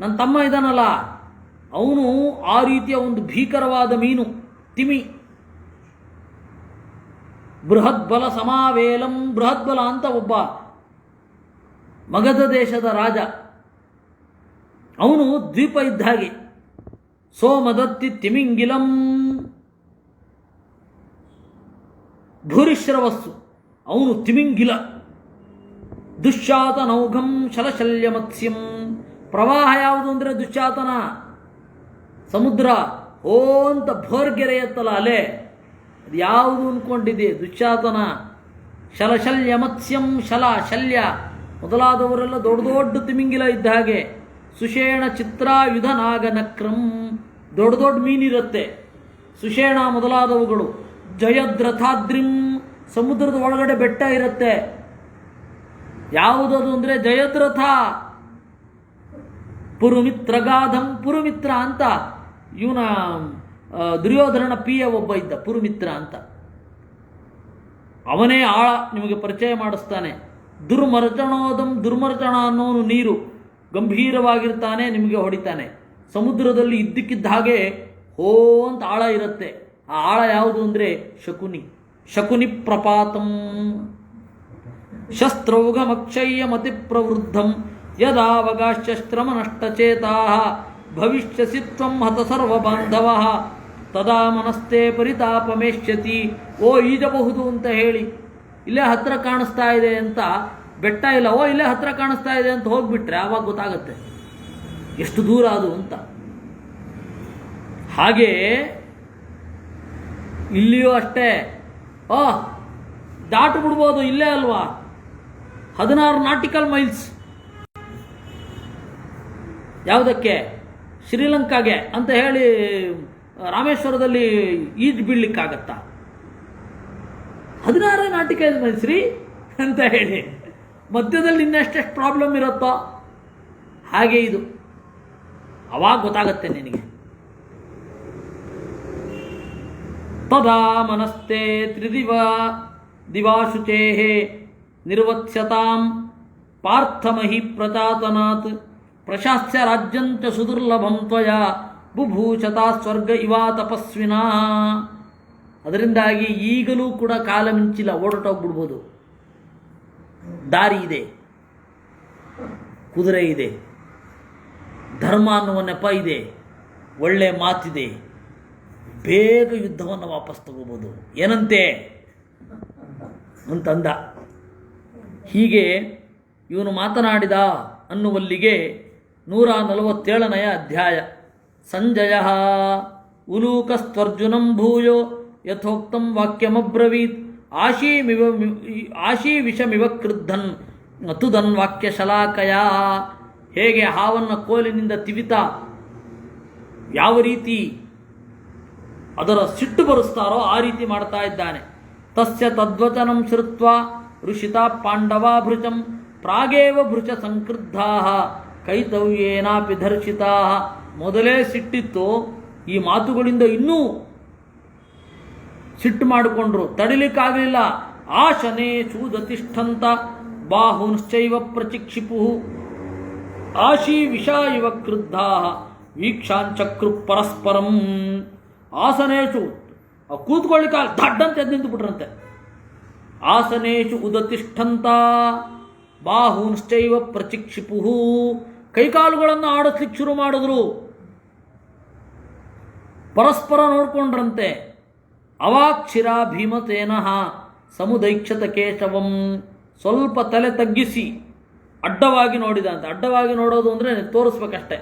ನನ್ನ ತಮ್ಮ ಇದಾನಲ್ಲ ಅವನು ಆ ರೀತಿಯ ಒಂದು ಭೀಕರವಾದ ಮೀನು, ತಿಮಿ. ಬೃಹದ್ಬಲ ಸಮಾವೇಲಂ, ಬೃಹದ್ಬಲ ಅಂತ ಒಬ್ಬ ಮಗಧ ದೇಶದ ರಾಜ, ಅವನು ದ್ವೀಪ ಇದ್ದ ಹಾಗೆ. ಸೋಮದತ್ತಿ ತಿಮಿಂಗಿಲಂ, ಭೂರಿಶ್ರವಸ್ಸು, ಅವನು ತಿಮಿಂಗಿಲ. ದುಶ್ಯಾತ ನೌಘಂ ಶಲಶಲ್ಯ ಮತ್ಸ್ಯಂ, ಪ್ರವಾಹ ಯಾವುದು ಅಂದರೆ ದುಶ್ಯಾತನ ಸಮುದ್ರ. ಓ ಅಂತ ಭೋರ್ಗೆರೆಯತ್ತಲ್ಲ ಅಲೆ, ಅದು ಯಾವುದು ಅಂದ್ಕೊಂಡಿದೆ? ದುಶ್ಯಾತನ. ಶಲಶಲ್ಯ ಮತ್ಸ್ಯಂ, ಶಲ ಶಲ್ಯ ಮೊದಲಾದವರೆಲ್ಲ ದೊಡ್ಡ ದೊಡ್ಡ ತಿಮಿಂಗಿಲ ಇದ್ದ ಹಾಗೆ. ಸುಷೇಣ ಚಿತ್ರಾಯುಧ ನಾಗನಕ್ರಂ, ದೊಡ್ಡ ದೊಡ್ಡ ಮೀನಿರುತ್ತೆ. ಸುಷೇಣ ಮೊದಲಾದವುಗಳು. ಜಯದ್ರಥಾದ್ರಿಂ, ಸಮುದ್ರದ ಒಳಗಡೆ ಬೆಟ್ಟ ಇರುತ್ತೆ. ಯಾವುದದು ಅಂದರೆ ಜಯದ್ರಥ. ಪುರುಮಿತ್ರಗಾಧಂ, ಪುರುಮಿತ್ರ ಅಂತ ಇವನ ದುರ್ಯೋಧನ ಪಿಯ ಒಬ್ಬ ಇದ್ದ, ಪುರುಮಿತ್ರ ಅಂತ. ಅವನೇ ಆಳ ನಿಮಗೆ ಪರಿಚಯ ಮಾಡಿಸ್ತಾನೆ. ದುರ್ಮರ್ಚಣೋದಂ, ದುರ್ಮರ್ಚಣ ಅನ್ನೋನು ನೀರು ಗಂಭೀರವಾಗಿರ್ತಾನೆ, ನಿಮಗೆ ಹೊಡಿತಾನೆ. ಸಮುದ್ರದಲ್ಲಿ ಇದ್ದಕ್ಕಿದ್ದ ಹಾಗೆ ಹೋ ಅಂತ ಆಳ ಇರುತ್ತೆ. ಆ ಆಳ ಯಾವುದು ಅಂದರೆ ಶಕುನಿ. ಶಕುನಿ ಪ್ರಪಾತಂ ಶಸ್ತ್ರೌಘಮಕ್ಷಯ್ಯಮತಿ ಪ್ರವೃದ್ಧಂ ಯದಾವಗಾಶ್ಚಸ್ತ್ರಮ ನಷ್ಟಚೇತಾ ಭವಿಷ್ಯಸಿ ತ್ವಂ ಹತ ಸರ್ವಬಾಂಧವ ತದಾ ಮನಸ್ತೆ ಪರಿತಾಪಮೇಷ್ಯತಿ. ಓ ಈಜಬಹುದು ಅಂತ ಹೇಳಿ ಇಲ್ಲೇ ಹತ್ರ ಕಾಣಿಸ್ತಾ ಇದೆ ಅಂತ, ಬೆಟ್ಟ ಇಲ್ಲ, ಓ ಇಲ್ಲೇ ಹತ್ರ ಕಾಣಿಸ್ತಾ ಇದೆ ಅಂತ ಹೋಗ್ಬಿಟ್ರೆ ಆವಾಗ ಗೊತ್ತಾಗುತ್ತೆ ಎಷ್ಟು ದೂರ ಅದು ಅಂತ. ಹಾಗೆ ಇಲ್ಲಿಯೂ ಅಷ್ಟೇ, ದಾಟು ಬಿಡ್ಬೋದು, ಇಲ್ಲೇ ಅಲ್ವಾ 16 ನಾಟಿಕಲ್ ಮೈಲ್ಸ್. ಯಾವುದಕ್ಕೆ? ಶ್ರೀಲಂಕಾಗೆ ಅಂತ ಹೇಳಿ ರಾಮೇಶ್ವರದಲ್ಲಿ ಈಜು ಬೀಳ್ಲಿಕ್ಕಾಗತ್ತಾ? 16 ನಾಟಿಕಲ್ ಮೈಲ್ಸ್ ರೀ ಅಂತ ಹೇಳಿ ಮಧ್ಯದಲ್ಲಿ ಇನ್ನೆಷ್ಟೆಷ್ಟು ಪ್ರಾಬ್ಲಮ್ ಇರುತ್ತೋ ಹಾಗೆ ಇದು. ಅವಾಗ ಗೊತ್ತಾಗತ್ತೆ ನಿನಗೆ. ತದಾ ಮನಸ್ತೆ ದಿವಾಶುಚೇ ನಿರ್ವತ್ಸ್ಯತಾಂ ಪಾರ್ಥಮಹಿ ಪ್ರಚಾತನಾತ್ ಪ್ರಶಾಸ್ಯ ರಾಜ್ಯಂಚ ಸುದುರ್ಲಭಂ ತ್ವಯಾ ಬುಭೂಷತಾ ಸ್ವರ್ಗ ಇವಾ ತಪಸ್ವಿನಾ. ಅದರಿಂದಾಗಿ ಈಗಲೂ ಕೂಡ ಕಾಲ ಮಿಂಚಿಲ್ಲ, ಓಡಟೋಗ್ಬಿಡ್ಬೋದು. ದಾರಿ ಇದೆ, ಕುದುರೆ ಇದೆ, ಧರ್ಮ ಅನ್ನುವ ನೆಪ ಇದೆ, ಒಳ್ಳೆ ಮಾತಿದೆ, ಬೇಗ ಯುದ್ಧವನ್ನು ವಾಪಸ್ ತಗೋಬೋದು. ಏನಂತೆ ಅಂತಂದ. ಹೀಗೆ ಇವನು ಮಾತನಾಡಿದ ಅನ್ನುವಲ್ಲಿಗೆ 147ನೇ ಅಧ್ಯಾಯ. ಸಂಜಯ ಉಲೂಕಸ್ತ್ವರ್ಜುನಂ ಭೂಯೋ ಯಥೋಕ್ತಂ ವಾಕ್ಯಮಬ್ರವೀತ್ ಆಶೀವಿಷಮಿವ ಕ್ರುದ್ಧನ್ ಅತುದನ್ ವಾಕ್ಯ ಶಲಾಕಯ. ಹೇಗೆ ಹಾವನ್ನು ಕೋಲಿನಿಂದ ತಿವಿತಾ ಯಾವ ರೀತಿ ಅದರ ಸಿಟ್ಟು ಬರೆಸ್ತಾರೋ ಆ ರೀತಿ ಮಾಡ್ತಾ ಇದ್ದಾನೆ. ತಸ್ಯ ತದ್ವಚನಂ ಶ್ರುತ್ವಾ ಋಷಿತಾ ಪಾಂಡವಾಭೃಚಂ ಪ್ರಾಗೇವ ಭೃಚ ಸಂಕ್ರುದ್ಧಾ ಕೈತವ್ಯೇನಾಪಿ ಧರ್ಷಿತಾ. ಮೊದಲೇ ಸಿಟ್ಟಿತ್ತು, ಈ ಮಾತುಗಳಿಂದ ಇನ್ನೂ ಸಿಟ್ಟು ಮಾಡಿಕೊಂಡ್ರು, ತಡಿಲಿಕ್ಕಾಗಲಿಲ್ಲ. ಆಶನೇ ಚೂದತಿಷ್ಠಂತ ಬಾಹುಂಶ್ಚೈವ ಪ್ರಚಿಕ್ಷಿಪು ಆಶೀ ವಿಷಾ ಇವ ಕ್ರುದ್ಧಾ ವೀಕ್ಷಾಂಚಕ್ರು ಪರಸ್ಪರಂ. ಆಸನೇಶು ಕೂತ್ಕೊಳ್ಳಿಕ್ಕೆ ದಡ್ಡಂತೆ ಎದ್ದು ನಿಂತು ಬಿಟ್ರಂತೆ. ಆಸನೇಶು ಉದತಿಷ್ಠಂತ ಬಾಹುಂಶ್ಚೈವ ಪ್ರಚಿಕ್ಷಿಪು, ಕೈಕಾಲುಗಳನ್ನು ಆಡಿಸ್ಲಿಕ್ಕೆ ಶುರು ಮಾಡಿದ್ರು. ಪರಸ್ಪರ ನೋಡ್ಕೊಂಡ್ರಂತೆ. ಅವಾಕ್ಷಿರ ಭೀಮಸೇನಃ ಸಮುದೈಕ್ಷತ ಕೇಶವಂ. ಸ್ವಲ್ಪ ತಲೆ ತಗ್ಗಿಸಿ ಅಡ್ಡವಾಗಿ ನೋಡಿದಂತೆ. ಅಡ್ಡವಾಗಿ ನೋಡೋದು ಅಂದರೆ ತೋರಿಸ್ಬೇಕಷ್ಟೆ,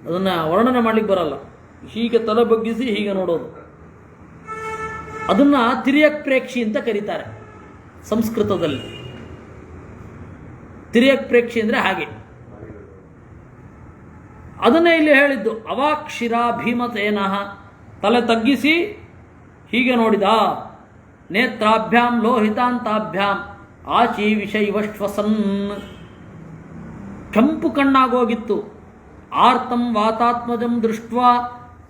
ಅದನ್ನು ವರ್ಣನೆ ಮಾಡಲಿಕ್ಕೆ ಬರಲ್ಲ. ಹೀಗೆ ತಲೆ ಬಗ್ಗಿಸಿ ಹೀಗೆ ನೋಡೋದು, ಅದನ್ನು ತಿರ್ಯಕ್ ಪ್ರೇಕ್ಷಿ ಅಂತ ಕರೀತಾರೆ ಸಂಸ್ಕೃತದಲ್ಲಿ. ತಿರ್ಯಕ್ ಪ್ರೇಕ್ಷಿ ಅಂದರೆ ಹಾಗೆ. ಅದನ್ನೇ ಇಲ್ಲಿ ಹೇಳಿದ್ದು. ಅವಾಕ್ಷಿರ ಭೀಮಸೇನಃ, ತಲೆ ತಗ್ಗಿಸಿ ಹೀಗೆ ನೋಡಿದ. ನೇತ್ರಾಭ್ಯಾಂ ಲೋಹಿತಾಂತಾಭ್ಯಾಂ ಆಚಿ ವಿಷೈವ ಶ್ವಸನ್. ಕೆಂಪು ಕಣ್ಣಾಗೋಗಿತ್ತು. ಆರ್ತಂ ವಾತಾತ್ಮಜಂ ದೃಷ್ಟ್ವಾ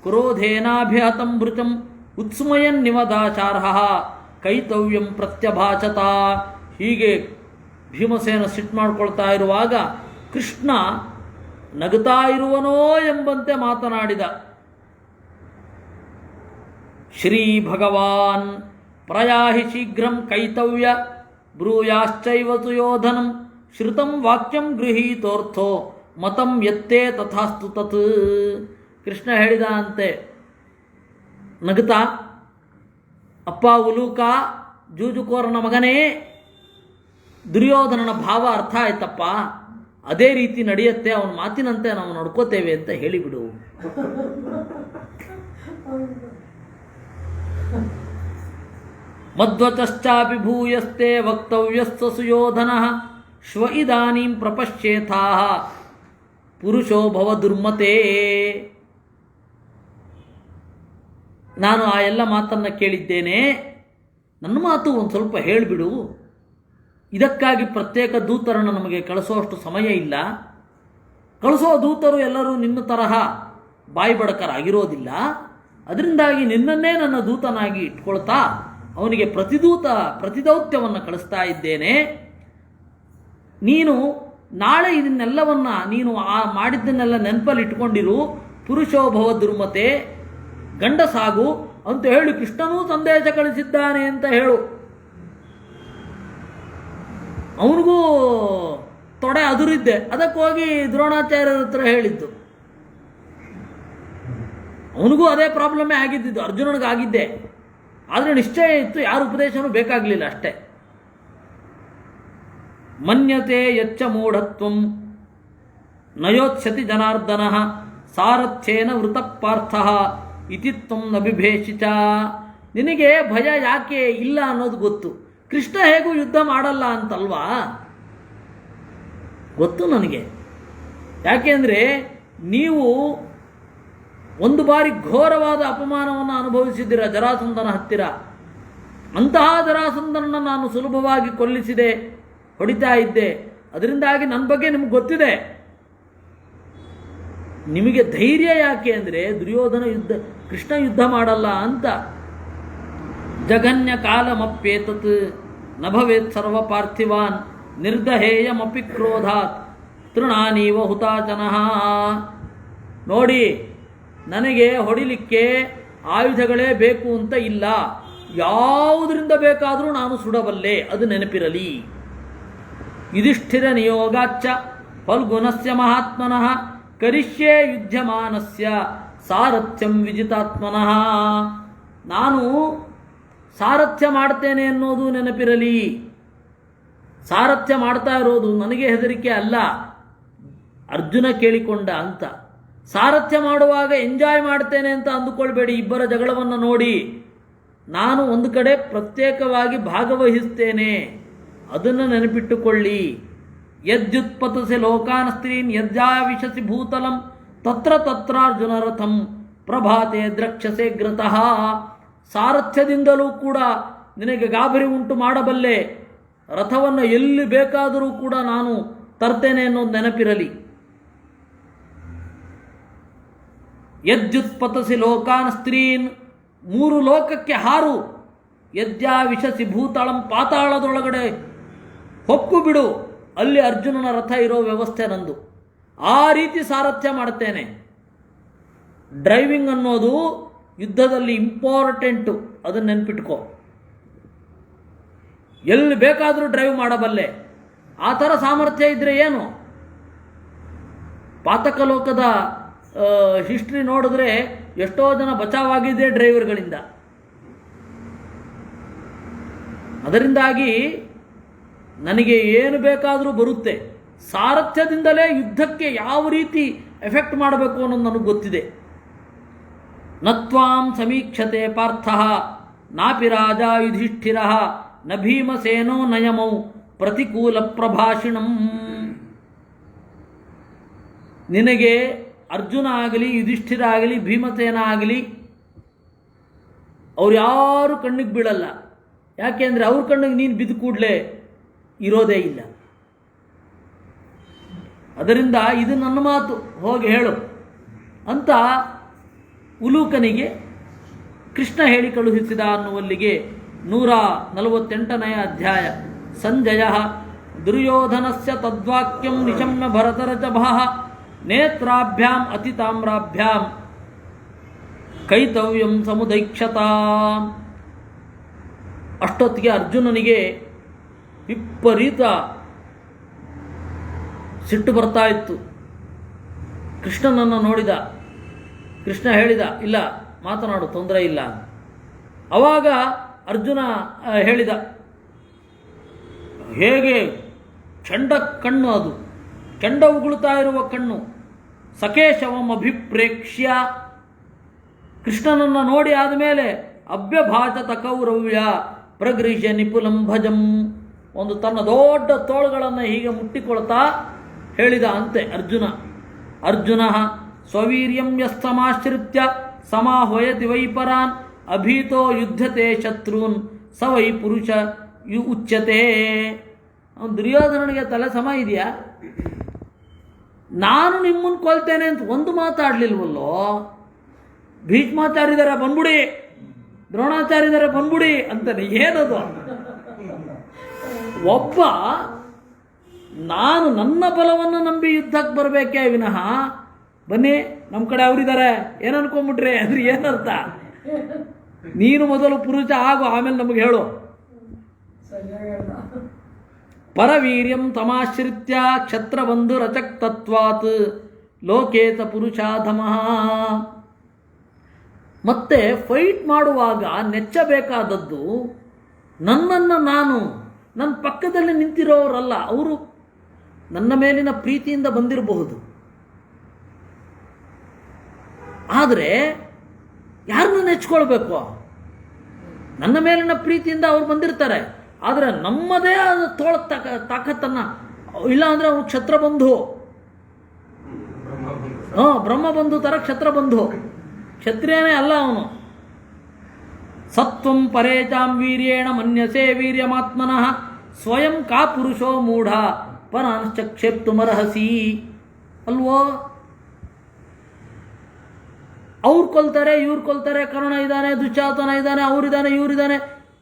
ಕ್ರೋಧೇನಾಭಿಹತಂ ಭೃಚಂ ಉತ್ಸ್ಮಯನ್ನಿವದಾಚಾರ್ಹ ಕೈತವ್ಯಂ ಪ್ರತ್ಯಭಾಚತ. ಹೀಗೆ ಭೀಮಸೇನ ಸಿಟ್ಟು ಮಾಡ್ಕೊಳ್ತಾ ಇರುವಾಗ ಕೃಷ್ಣ ನಗುತ್ತಾ ಇರುವನೋ ಎಂಬಂತೆ ಮಾತನಾಡಿದ. ಶ್ರೀ ಭಗವಾನ್ ಪ್ರಯಾಹಿ ಶೀಘ್ರಂ ಕೈತವ್ಯ ಬ್ರೂಯಾಶ್ಚೈವ ಸುಯೋಧನಂ ಶ್ರುತಂ ವಾಕ್ಯಂ ಗೃಹೀತೋರ್ಥೋ ಮತಂ ಯತ್ತೇ ತಥಾಸ್ತು ತತ್. ಕೃಷ್ಣ ಹೇಳಿದ ಅಂತೆ ನಗುತ್ತಾ, ಅಪ್ಪ ಉಲೂಕ, ಜೂಜುಕೋರನ ಮಗನೇ, ದುರ್ಯೋಧನನ ಭಾವ ಅರ್ಥ ಆಯ್ತಪ್ಪ, ಅದೇ ರೀತಿ ನಡೆಯುತ್ತೆ, ಅವನ ಮಾತಿನಂತೆ ನಾವು ನಡ್ಕೋತೇವೆ ಅಂತ ಹೇಳಿಬಿಡು. ಮಧ್ವಚಾಪಿ ಭೂಯಸ್ತೆ ವಕ್ತವ್ಯಸ್ತ ಸುಯೋಧನಃ ಶ್ವ ಇದಾನೀಂ ಪ್ರಪಶ್ಯೇಥಾಃ ಪುರುಷೋ ಭವ ದುರ್ಮತೆ. ನಾನು ಆ ಎಲ್ಲ ಮಾತನ್ನು ಕೇಳಿದ್ದೇನೆ, ನನ್ನ ಮಾತು ಒಂದು ಸ್ವಲ್ಪ ಹೇಳಿಬಿಡು. ಇದಕ್ಕಾಗಿ ಪ್ರತ್ಯೇಕ ದೂತರನ್ನು ನಮಗೆ ಕಳಿಸೋಷ್ಟು ಸಮಯ ಇಲ್ಲ. ಕಳಿಸೋ ದೂತರು ಎಲ್ಲರೂ ನಿನ್ನ ತರಹ ಬಾಯಿ ಬಡಕರಾಗಿರೋದಿಲ್ಲ. ಅದರಿಂದಾಗಿ ನಿನ್ನನ್ನೇ ನನ್ನ ದೂತನಾಗಿ ಇಟ್ಕೊಳ್ತಾ ಅವನಿಗೆ ಪ್ರತಿದೌತ್ಯವನ್ನು ಕಳಿಸ್ತಾ ಇದ್ದೇನೆ. ನೀನು ನಾಳೆ ಇದನ್ನೆಲ್ಲವನ್ನ ನೀನು ಮಾಡಿದ್ದನ್ನೆಲ್ಲ ನೆನಪಲ್ಲಿ ಇಟ್ಕೊಂಡಿರು. ಪುರುಷೋಭವ ದುರ್ಮತೆ, ಗಂಡಸಾಗು ಅಂತ ಹೇಳಿ ಕೃಷ್ಣನೂ ಸಂದೇಶ ಕಳಿಸಿದ್ದಾನೆ ಅಂತ ಹೇಳು. ಅವನಿಗೂ ತೊಡೆ ಅದುರಿದ್ದೆ, ಅದಕ್ಕೆ ಹೋಗಿ ದ್ರೋಣಾಚಾರ್ಯರ ಹತ್ರ ಹೇಳಿದ್ದು. ಅವನಿಗೂ ಅದೇ ಪ್ರಾಬ್ಲಮ್ಮೇ ಆಗಿದ್ದು, ಅರ್ಜುನನಿಗಾಗಿದ್ದೆ. ಆದರೆ ನಿಶ್ಚಯ ಇತ್ತು, ಯಾರ ಉಪದೇಶನೂ ಬೇಕಾಗಲಿಲ್ಲ ಅಷ್ಟೇ. ಮನ್ಯತೆ ಯಚ್ಚ ಮೂಢತ್ವಂ ನಯೋತ್ಸತಿ ಜನಾರ್ದನ ಸಾರಥ್ಯೇನ ವೃತಪಾರ್ಥ ಇತಿ ತ್ವಂ ನಬಿಭೇಷಿತ. ನಿನಗೆ ಭಯ ಯಾಕೆ ಇಲ್ಲ ಅನ್ನೋದು ಗೊತ್ತು. ಕೃಷ್ಣ ಹೇಗೂ ಯುದ್ಧ ಮಾಡಲ್ಲ ಅಂತಲ್ವಾ ಗೊತ್ತು ನನಗೆ. ಯಾಕೆಂದರೆ ನೀವು ಒಂದು ಬಾರಿ ಘೋರವಾದ ಅಪಮಾನವನ್ನು ಅನುಭವಿಸಿದ್ದೀರ ಜರಾಸಂಧನ ಹತ್ತಿರ. ಅಂತಹ ಜರಾಸಂಧನನ್ನು ನಾನು ಸುಲಭವಾಗಿ ಕೊಲ್ಲಿಸಿದೆ, ಹೊಡಿತಾ ಇದ್ದೆ. ಅದರಿಂದಾಗಿ ನನ್ನ ಬಗ್ಗೆ ನಿಮ್ಗೆ ಗೊತ್ತಿದೆ. ನಿಮಗೆ ಧೈರ್ಯ ಯಾಕೆ ಅಂದರೆ ದುರ್ಯೋಧನ ಕೃಷ್ಣ ಯುದ್ಧ ಮಾಡಲ್ಲ ಅಂತ. ಜಘನ್ಯ ಕಾಲಮಪ್ಯೇತತ್ ನ ಭವೇತ್ ಸರ್ವ ಪಾರ್ಥಿವಾನ್ ನಿರ್ದಹೇಯಮಪಿ ಕ್ರೋಧಾತ್ ತೃಣಾನೀವ ಹುತಾಚನಃ. ನೋಡಿ, ನನಗೆ ಹೊಡಿಲಿಕ್ಕೆ ಆಯುಧಗಳೇ ಬೇಕು ಅಂತ ಇಲ್ಲ. ಯಾವುದರಿಂದ ಬೇಕಾದರೂ ನಾನು ಸುಡಬಲ್ಲೆ, ಅದು ನೆನಪಿರಲಿ. ಯುಧಿಷ್ಠಿರ ನಿಯೋಗಾಚ್ಚ ಫಲ್ಗುಣಸ್ಯ ಮಹಾತ್ಮನಃ ಕರಿಷ್ಯೆ ಯುಧ್ಯಮಾನಸ್ಯ ಸಾರಥ್ಯಂ ವಿಜಿತಾತ್ಮನಃ. ನಾನು ಸಾರಥ್ಯ ಮಾಡ್ತೇನೆ ಅನ್ನೋದು ನೆನಪಿರಲಿ. ಸಾರಥ್ಯ ಮಾಡ್ತಾ ಇರೋದು ನನಗೆ ಹೆದರಿಕೆ ಅಲ್ಲ, ಅರ್ಜುನ ಕೇಳಿಕೊಂಡ ಅಂತ. ಸಾರಥ್ಯ ಮಾಡುವಾಗ ಎಂಜಾಯ್ ಮಾಡ್ತೇನೆ ಅಂತ ಅಂದುಕೊಳ್ಬೇಡಿ. ಇಬ್ಬರ ಜಗಳವನ್ನು ನೋಡಿ, ನಾನು ಒಂದು ಕಡೆ ಪ್ರತ್ಯೇಕವಾಗಿ ಭಾಗವಹಿಸ್ತೇನೆ, ಅದನ್ನು ನೆನಪಿಟ್ಟುಕೊಳ್ಳಿ. ಯದ್ಯುತ್ಪತಸಿ ಲೋಕಾನ್ ಸ್ತ್ರೀನ್ ಯದ್ಯಾವಿಶಸಿ ಭೂತಲಂ ತತ್ರ ತತ್ರಾರ್ಜುನ ರಥಂ ಪ್ರಭಾತೆ ದ್ರಕ್ಷಸೆ ಗ್ರತಃ. ಸಾರಥ್ಯದಿಂದಲೂ ಕೂಡ ನಿನಗೆ ಗಾಬರಿ ಉಂಟು ಮಾಡಬಲ್ಲೆ. ರಥವನ್ನು ಎಲ್ಲಿ ಬೇಕಾದರೂ ಕೂಡ ನಾನು ತರ್ತೇನೆ ಅನ್ನೋದು ನೆನಪಿರಲಿ. ಯದ್ಯುತ್ಪತಸಿ ಲೋಕಾನ್ ಸ್ತ್ರೀನ್, 3 ಲೋಕಕ್ಕೆ ಹಾರು. ಯದ್ಯಾವಿಶಸಿ ಭೂತಳಂ, ಪಾತಾಳದೊಳಗಡೆ ಹೊಕ್ಕು ಬಿಡು. ಅಲ್ಲಿ ಅರ್ಜುನನ ರಥ ಇರೋ ವ್ಯವಸ್ಥೆ ನಂದು. ಆ ರೀತಿ ಸಾರಥ್ಯ ಮಾಡ್ತೇನೆ. ಡ್ರೈವಿಂಗ್ ಅನ್ನೋದು ಯುದ್ಧದಲ್ಲಿ ಇಂಪಾರ್ಟೆಂಟು, ಅದನ್ನು ನೆನ್ಪಿಟ್ಕೋ. ಎಲ್ಲಿ ಬೇಕಾದರೂ ಡ್ರೈವ್ ಮಾಡಬಲ್ಲೆ. ಆ ಥರ ಸಾಮರ್ಥ್ಯ ಇದ್ದರೆ ಏನು. ಪಾತಕ ಲೋಕದ ಹಿಸ್ಟ್ರಿ ನೋಡಿದ್ರೆ ಎಷ್ಟೋ ಜನ ಬಚಾವಾಗಿದೆ ಡ್ರೈವರ್ಗಳಿಂದ. ಅದರಿಂದಾಗಿ ನನಗೆ ಏನು ಬೇಕಾದರೂ ಬರುತ್ತೆ. ಸಾರಥ್ಯದಿಂದಲೇ ಯುದ್ಧಕ್ಕೆ ಯಾವ ರೀತಿ ಎಫೆಕ್ಟ್ ಮಾಡಬೇಕು ಅನ್ನೋದು ನನಗೆ ಗೊತ್ತಿದೆ. ನತ್ವಾಂ ಸಮೀಕ್ಷತೆ ಪಾರ್ಥಃ ನಾಪಿ ರಾಜ ಯುಧಿಷ್ಠಿರಃ ನ ಭೀಮಸೇನೋ ನಯಮೌ ಪ್ರತಿಕೂಲ ಪ್ರಭಾಷಿಣಂ. ನಿನಗೆ ಅರ್ಜುನ ಆಗಲಿ, ಯುಧಿಷ್ಠಿರ ಆಗಲಿ, ಭೀಮಸೇನ ಆಗಲಿ, ಅವ್ರು ಯಾರು ಕಣ್ಣಿಗೆ ಬೀಳಲ್ಲ. ಯಾಕೆಂದರೆ ಅವ್ರ ಕಣ್ಣಿಗೆ ನೀನು ಬಿದ್ದು ಕೂಡಲೇ ಇರೋದೇ ಇಲ್ಲ. ಅದರಿಂದ ಇದು ನನ್ನ ಮಾತು, ಹೋಗಿ ಹೇಳು ಅಂತ ಉಲೂಕನಿಗೆ ಕೃಷ್ಣ ಹೇಳಿ ಕಳುಹಿಸಿದ ಅನ್ನುವಲ್ಲಿಗೆ 148ನೇ ಅಧ್ಯಾಯ. ಸಂಜಯ ದುರ್ಯೋಧನಸ್ಯ ತದ್ವಾಕ್ಯಂ ನಿಶಮ್ಯ ಭರತರಚಭಃ ನೇತ್ರಾಭ್ಯಾಂ ಅತಿತಾಮ್ರಾಭ್ಯಾಂ ಕೈತವ್ಯಂ ಸಮುದೈಕ್ಷತಾ. ಅಷ್ಟೊತ್ತಿಗೆ ಅರ್ಜುನನಿಗೆ ವಿಪರೀತ ಸಿಟ್ಟು ಬರ್ತಾ ಇತ್ತು. ಕೃಷ್ಣನನ್ನು ನೋಡಿದ. ಕೃಷ್ಣ ಹೇಳಿದ, ಇಲ್ಲ ಮಾತನಾಡು, ತೊಂದರೆ ಇಲ್ಲ. ಆವಾಗ ಅರ್ಜುನ ಹೇಳಿದ, ಹೇಗೆ ಚಂಡ ಕಣ್ಣು, ಅದು ಕೆಂಡ ಉಗುಳುತ್ತಾ ಇರುವ ಕಣ್ಣು. ಸಕೇಶವಂ ಅಭಿಪ್ರೇಕ್ಷ್ಯ, ಕೃಷ್ಣನನ್ನು ನೋಡಿ ಆದಮೇಲೆ ಅಭ್ಯಭಾಷತ ಕೌರವ್ಯ ಪ್ರಗೃಹ್ಯ ನಿಪುಲಂ ಭಜಂ, ಒಂದು ತನ್ನ ದೊಡ್ಡ ತೋಳುಗಳನ್ನು ಹೀಗೆ ಮುಟ್ಟಿಕೊಳ್ತಾ ಹೇಳಿದ ಅಂತೆ ಅರ್ಜುನ. ಅರ್ಜುನ ಸ್ವವೀರ್ಯಂ ಯಸ್ತಮಾಶ್ರಿತ್ಯ ಸಮಾಹ್ವಯತಿ ವೈಪರಾನ್ ಅಭೀತೋ ಯುದ್ಧತೆ ಶತ್ರುನ್ ಸ ವೈ ಪುರುಷ ಉಚ್ಯತೆ. ದುರ್ಯೋಧನನಿಗೆ ತಲೆ ಸಮ ಇದೆಯಾ? ನಾನು ನಿಮ್ಮನ್ನು ಕೊಲ್ತೇನೆ ಅಂತ ಒಂದು ಮಾತಾಡಲಿಲ್ವಲ್ಲೋ. ಭೀಷ್ಮಾಚಾರ್ಯರ ಬಂದ್ಬಿಡಿ, ದ್ರೋಣಾಚಾರ್ಯರ ಬಂದ್ಬಿಡಿ ಅಂತಾನೆ. ಏನದು? ಒಬ್ಬ ನಾನು ನನ್ನ ಬಲವನ್ನು ನಂಬಿ ಯುದ್ಧಕ್ಕೆ ಬರಬೇಕೇ ವಿನಃ, ಬನ್ನಿ ನಮ್ಮ ಕಡೆ ಅವರಿದ್ದಾರೆ ಏನು ಅನ್ಕೊಂಬಿಟ್ರೆ ಅಂದ್ರೆ ಏನರ್ಥ? ನೀನು ಮೊದಲು ಪುರುಷ ಆಗು, ಆಮೇಲೆ ನಮಗೆ ಹೇಳು. ಪರವೀರ್ಯಂ ತಮಾಶ್ರಿತ್ಯ ಕ್ಷತ್ರಬಂಧು ರಚಕ್ ತತ್ವಾತ್ ಲೋಕೇತ ಪುರುಷಾಧಮಃ. ಮತ್ತೆ ಫೈಟ್ ಮಾಡುವಾಗ ನೆಚ್ಚಬೇಕಾದದ್ದು ನನ್ನನ್ನು ನಾನು, ನನ್ನ ಪಕ್ಕದಲ್ಲಿ ನಿಂತಿರೋರಲ್ಲ, ಅವರು ನನ್ನ ಮೇಲಿನ ಪ್ರೀತಿಯಿಂದ ಬಂದಿರಬಹುದು. ಆದರೆ ಯಾರನ್ನ ನೆಚ್ಕೊಳ್ಬೇಕು? ನನ್ನ ಮೇಲಿನ ಪ್ರೀತಿಯಿಂದ ಅವ್ರು ಬಂದಿರ್ತಾರೆ, ಆದರೆ ನಮ್ಮದೇ ಆದ ತೋಳ ತಾಕತ್ತನ್ನು, ಇಲ್ಲ ಅಂದರೆ ಅವನು ಕ್ಷತ್ರಬಂಧು, ಬ್ರಹ್ಮಬಂಧು ಥರ ಕ್ಷತ್ರಬಂಧು, ಕ್ಷತ್ರಿಯನೇ ಅಲ್ಲ ಅವನು. ಸತ್ವಂ ಪರೇಚಾಂ ವೀರ್ಯೇಣ ಮನ್ಯಸೇ ವೀರ್ಯಮಾತ್ಮನಃ ಸ್ವಯಂ ಕಾ ಪುರುಷೋ ಮೂಢ ಪರಾಂಶ್ಚಕ್ಷೇಪ್ತುಮರ್ಹಸಿ. ಅಲ್ವೋ? ಅವ್ರು ಕೊಲ್ತಾರೆ, ಇವ್ರು ಕೊಲ್ತಾರೆ, ಕರ್ಣ ಇದ್ದಾನೆ, ದುಶ್ಯಾಸನ ಇದ್ದಾನೆ, ಅವರಿದ್ದಾನೆ, ಇವರಿದ್ದಾನೆ.